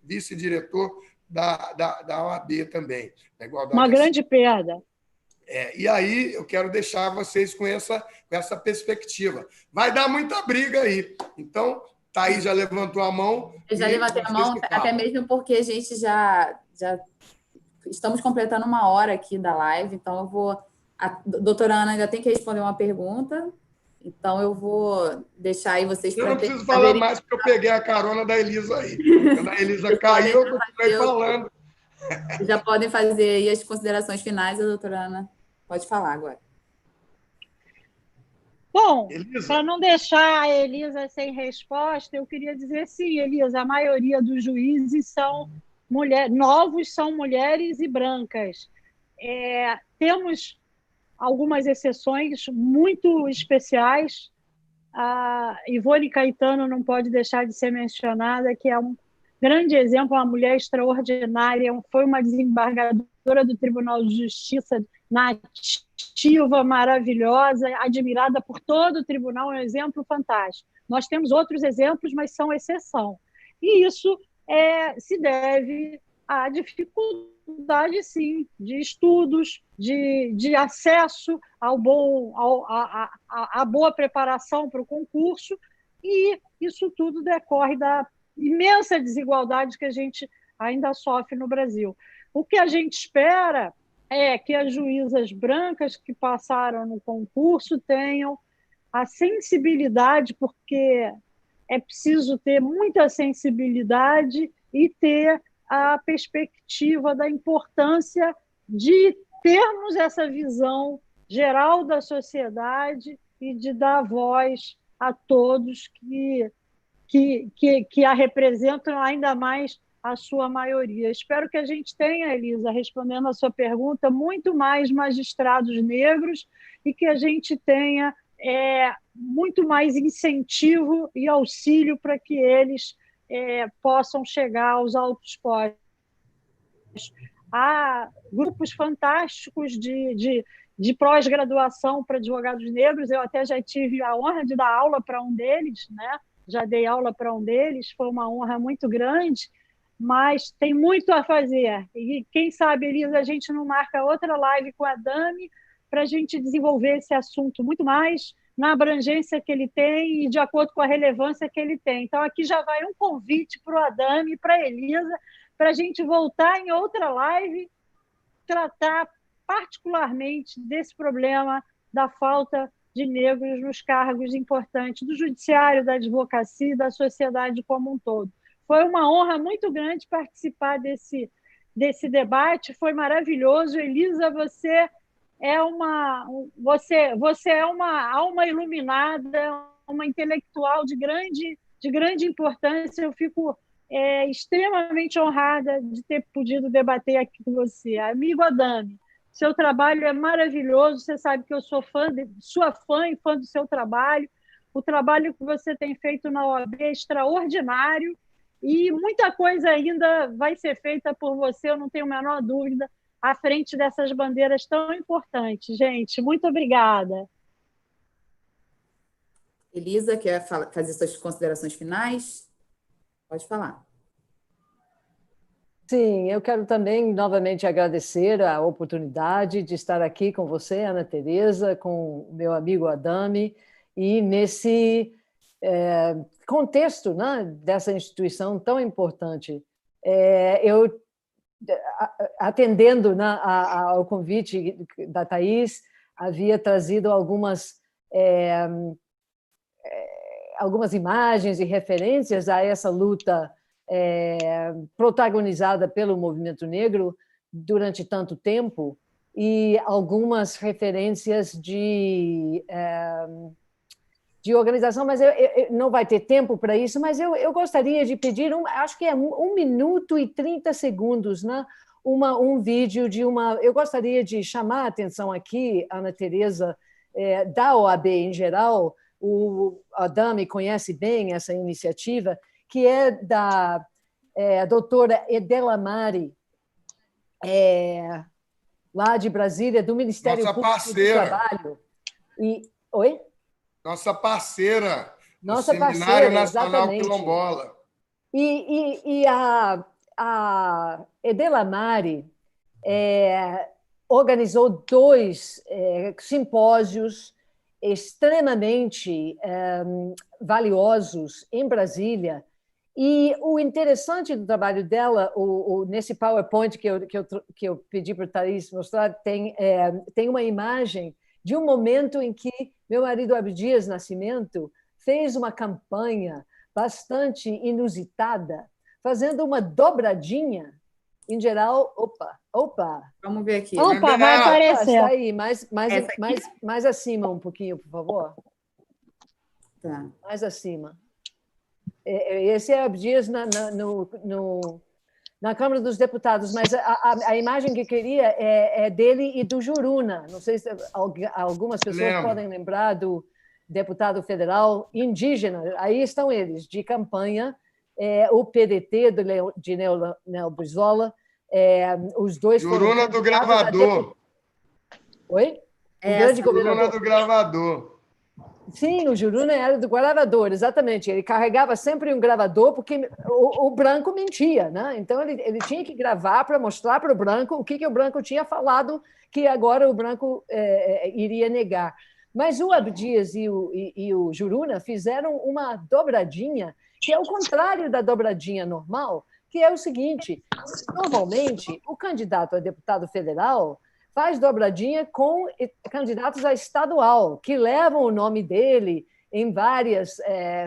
vice-diretor da OAB também. Uma grande perda. E aí eu quero deixar vocês com essa perspectiva. Vai dar muita briga aí. Então, Thaís já levantou a mão. Eu já levantei a mão, até mesmo porque a gente já estamos completando 1 hora aqui da live, então eu vou... A doutora Ana ainda tem que responder uma pergunta, então eu vou deixar aí vocês... Eu não preciso falar mais, porque eu peguei a carona da Elisa aí. Quando a Elisa caiu, eu continuei falando. Já podem fazer aí as considerações finais, a doutora Ana pode falar agora. Bom, para não deixar a Elisa sem resposta, eu queria dizer sim, Elisa, a maioria dos juízes são novos, são mulheres e brancas. Temos algumas exceções muito especiais. A Ivone Caetano não pode deixar de ser mencionada, que é um grande exemplo, uma mulher extraordinária, foi uma desembargadora do Tribunal de Justiça nativa, maravilhosa, admirada por todo o tribunal, é um exemplo fantástico. Nós temos outros exemplos, mas são exceção. E isso se deve à dificuldade, sim, de estudos, de acesso à boa preparação para o concurso, e isso tudo decorre da imensa desigualdade que a gente ainda sofre no Brasil. O que a gente espera é que as juízas brancas que passaram no concurso tenham a sensibilidade, porque é preciso ter muita sensibilidade e ter a perspectiva da importância de termos essa visão geral da sociedade e de dar voz a todos que a representam, ainda mais a sua maioria. Espero que a gente tenha, Elisa, respondendo a sua pergunta, muito mais magistrados negros e que a gente tenha muito mais incentivo e auxílio para que eles possam chegar aos altos postos. Há grupos fantásticos de pós-graduação para advogados negros. Eu até já tive a honra de dar aula para um deles, né? Já dei aula para um deles, foi uma honra muito grande, mas tem muito a fazer. E quem sabe, Elisa, a gente não marca outra live com a Dami para a gente desenvolver esse assunto muito mais na abrangência que ele tem e de acordo com a relevância que ele tem. Então, aqui já vai um convite para o Adame e para a Elisa, para a gente voltar em outra live, tratar particularmente desse problema da falta de negros nos cargos importantes do judiciário, da advocacia e da sociedade como um todo. Foi uma honra muito grande participar desse debate, foi maravilhoso. Elisa, você é uma alma iluminada, uma intelectual de grande importância. Eu fico extremamente honrada de ter podido debater aqui com você. Amigo Adame, seu trabalho é maravilhoso, você sabe que eu sou sua fã e fã do seu trabalho. O trabalho que você tem feito na OAB é extraordinário e muita coisa ainda vai ser feita por você, eu não tenho a menor dúvida, à frente dessas bandeiras tão importantes. Gente, muito obrigada. Elisa, quer fazer suas considerações finais? Pode falar. Sim, eu quero também novamente agradecer a oportunidade de estar aqui com você, Ana Tereza, com o meu amigo Adame, e nesse contexto, né, dessa instituição tão importante. Eu, atendendo, né, ao convite da Thaís, havia trazido algumas imagens e referências a essa luta protagonizada pelo movimento negro durante tanto tempo e algumas referências de organização, mas não vai ter tempo para isso, mas eu gostaria de pedir, acho que é 1 minuto e 30 segundos, né? Um vídeo de uma... Eu gostaria de chamar a atenção aqui, Ana Tereza, da OAB em geral. O Adame conhece bem essa iniciativa, que é da doutora Edela Mari, lá de Brasília, do Ministério Público do Trabalho. Oi? Nossa parceira do Nossa Seminário parceira, Nacional exatamente. Quilombola. E a Edela Mari organizou 2 simpósios extremamente valiosos em Brasília. E o interessante do trabalho dela, nesse PowerPoint que eu pedi para o Thaís mostrar, tem uma imagem de um momento em que meu marido Abdias Nascimento fez uma campanha bastante inusitada, fazendo uma dobradinha, em geral... Opa! Vamos ver aqui. Opa, vai aparecer. Está aí, mais acima um pouquinho, por favor. Tá. Mais acima. Esse é Abdias na Câmara dos Deputados, mas a imagem que eu queria é dele e do Juruna. Não sei se algumas pessoas podem lembrar do deputado federal indígena. Aí estão eles, de campanha, o PDT de Nel Brizola, os dois Juruna do Gravador. Oi? O grande Juruna do Gravador. Sim, o Juruna era do gravador, exatamente. Ele carregava sempre um gravador porque o branco mentia, né? Então ele tinha que gravar para mostrar para o branco o que o branco tinha falado, que agora o branco iria negar. Mas o Abdias e o Juruna fizeram uma dobradinha que é o contrário da dobradinha normal, que é o seguinte: normalmente o candidato a deputado federal faz dobradinha com candidatos a estadual, que levam o nome dele em várias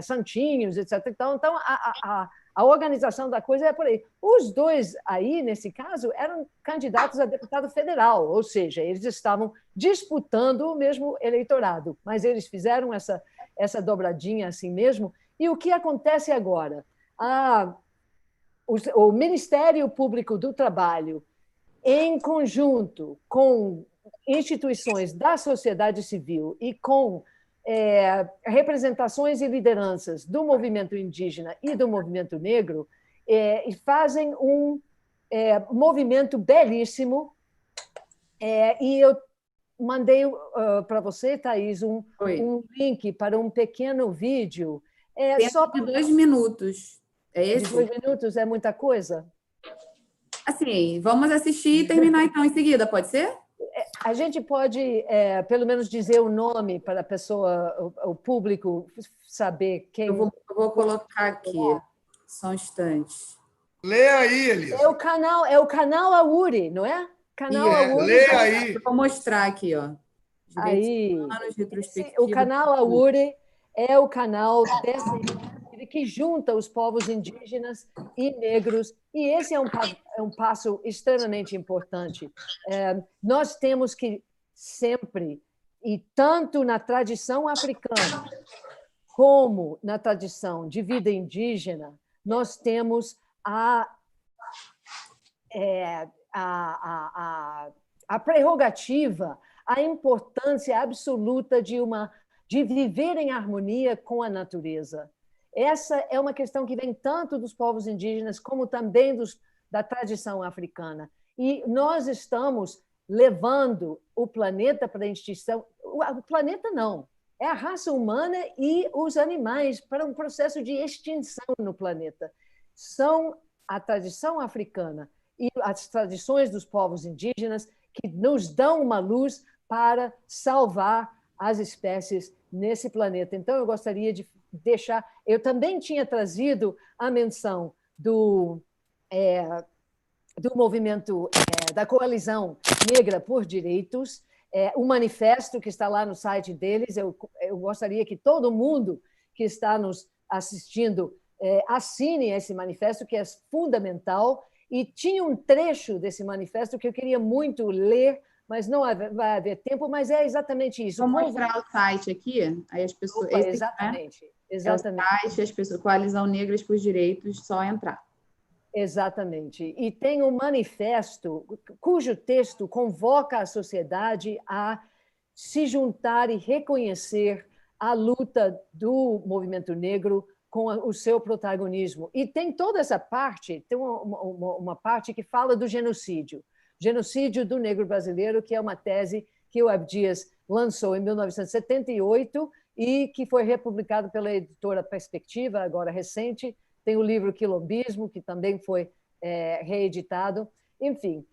santinhos, etc. Então a organização da coisa é por aí. Os dois aí, nesse caso, eram candidatos a deputado federal, ou seja, eles estavam disputando o mesmo eleitorado, mas eles fizeram essa dobradinha assim mesmo. E o que acontece agora? O Ministério Público do Trabalho, em conjunto com instituições da sociedade civil e com representações e lideranças do movimento indígena e do movimento negro e fazem um movimento belíssimo. E eu mandei para você, Thaís, um link para um pequeno vídeo. Só de 2 minutos. É esse? De 2 minutos é muita coisa? Assim, vamos assistir e terminar então em seguida, pode ser? A gente pode, pelo menos, dizer o nome para a pessoa, o público, saber quem... Eu vou colocar aqui, só um instante. Lê aí, Elisa. É o canal Auri, não é? Canal Auri. Lê aí. Vou mostrar aqui, ó. Aí, o canal Auri é o canal dessa iniciativa que junta os povos indígenas e negros, e esse é um passo extremamente importante. Nós temos que sempre, e tanto na tradição africana como na tradição de vida indígena, nós temos a prerrogativa, a importância absoluta de viver em harmonia com a natureza. Essa é uma questão que vem tanto dos povos indígenas como também da tradição africana. E nós estamos levando o planeta para a extinção. O planeta não, é a raça humana e os animais para um processo de extinção no planeta. São a tradição africana e as tradições dos povos indígenas que nos dão uma luz para salvar as espécies nesse planeta. Então, eu gostaria de deixar... Eu também tinha trazido a menção do movimento da Coalizão Negra por Direitos, o manifesto que está lá no site deles. Eu gostaria que todo mundo que está nos assistindo assine esse manifesto, que é fundamental. E tinha um trecho desse manifesto que eu queria muito ler, mas não vai haver tempo, mas é exatamente isso. Vou mostrar o site aqui, aí as pessoas... Opa, exatamente. Exatamente. É o site, as pessoas, Coalizão Negras por Direitos, só entrar. Exatamente. E tem um manifesto cujo texto convoca a sociedade a se juntar e reconhecer a luta do movimento negro com o seu protagonismo. E tem toda essa parte, tem uma parte que fala do genocídio do negro brasileiro, que é uma tese que o Abdias lançou em 1978 e que foi republicado pela editora Perspectiva, agora recente. Tem o livro Quilombismo, que também foi reeditado. Enfim,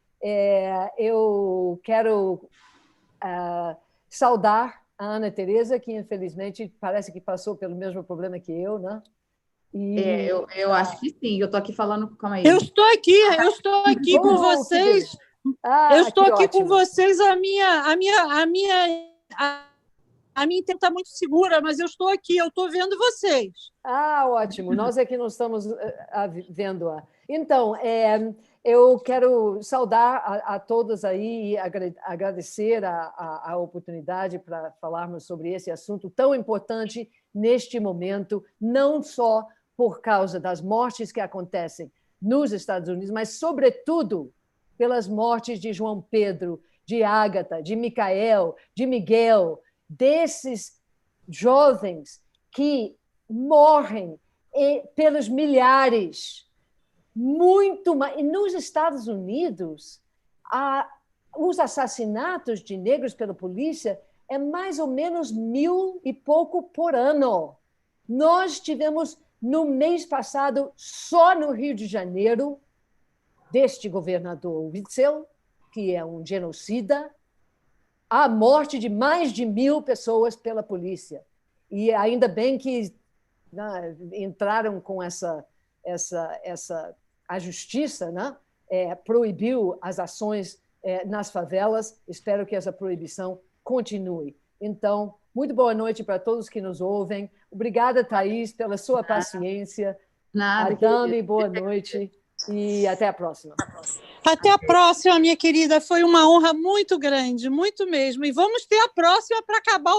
eu quero saudar a Ana Teresa, que infelizmente parece que passou pelo mesmo problema que eu, né? Eu acho que sim. Eu estou aqui falando... Calma aí. Eu estou aqui com vocês. Eu estou aqui ótimo. com vocês. A minha internet está muito segura, mas eu estou aqui, eu estou vendo vocês. Ótimo. Nós é que não estamos vendo-a. Então, eu quero saudar a todos aí e agradecer a oportunidade para falarmos sobre esse assunto tão importante neste momento, não só por causa das mortes que acontecem nos Estados Unidos, mas, sobretudo, pelas mortes de João Pedro, de Ágata, de Micael, de Miguel, desses jovens que morrem pelos milhares. Muito mais. E nos Estados Unidos, os assassinatos de negros pela polícia é mais ou menos 1.000 e pouco por ano. Nós tivemos, no mês passado, só no Rio de Janeiro, deste governador Witzel, que é um genocida, a morte de mais de 1.000 pessoas pela polícia. E ainda bem que entraram com a justiça, né? Proibiu as ações nas favelas. Espero que essa proibição continue. Então, muito boa noite para todos que nos ouvem. Obrigada, Thaís, pela sua paciência. Nada. Adame, boa noite. E até a próxima. Até a próxima, minha querida. Foi uma honra muito grande, muito mesmo. E vamos ter a próxima para acabar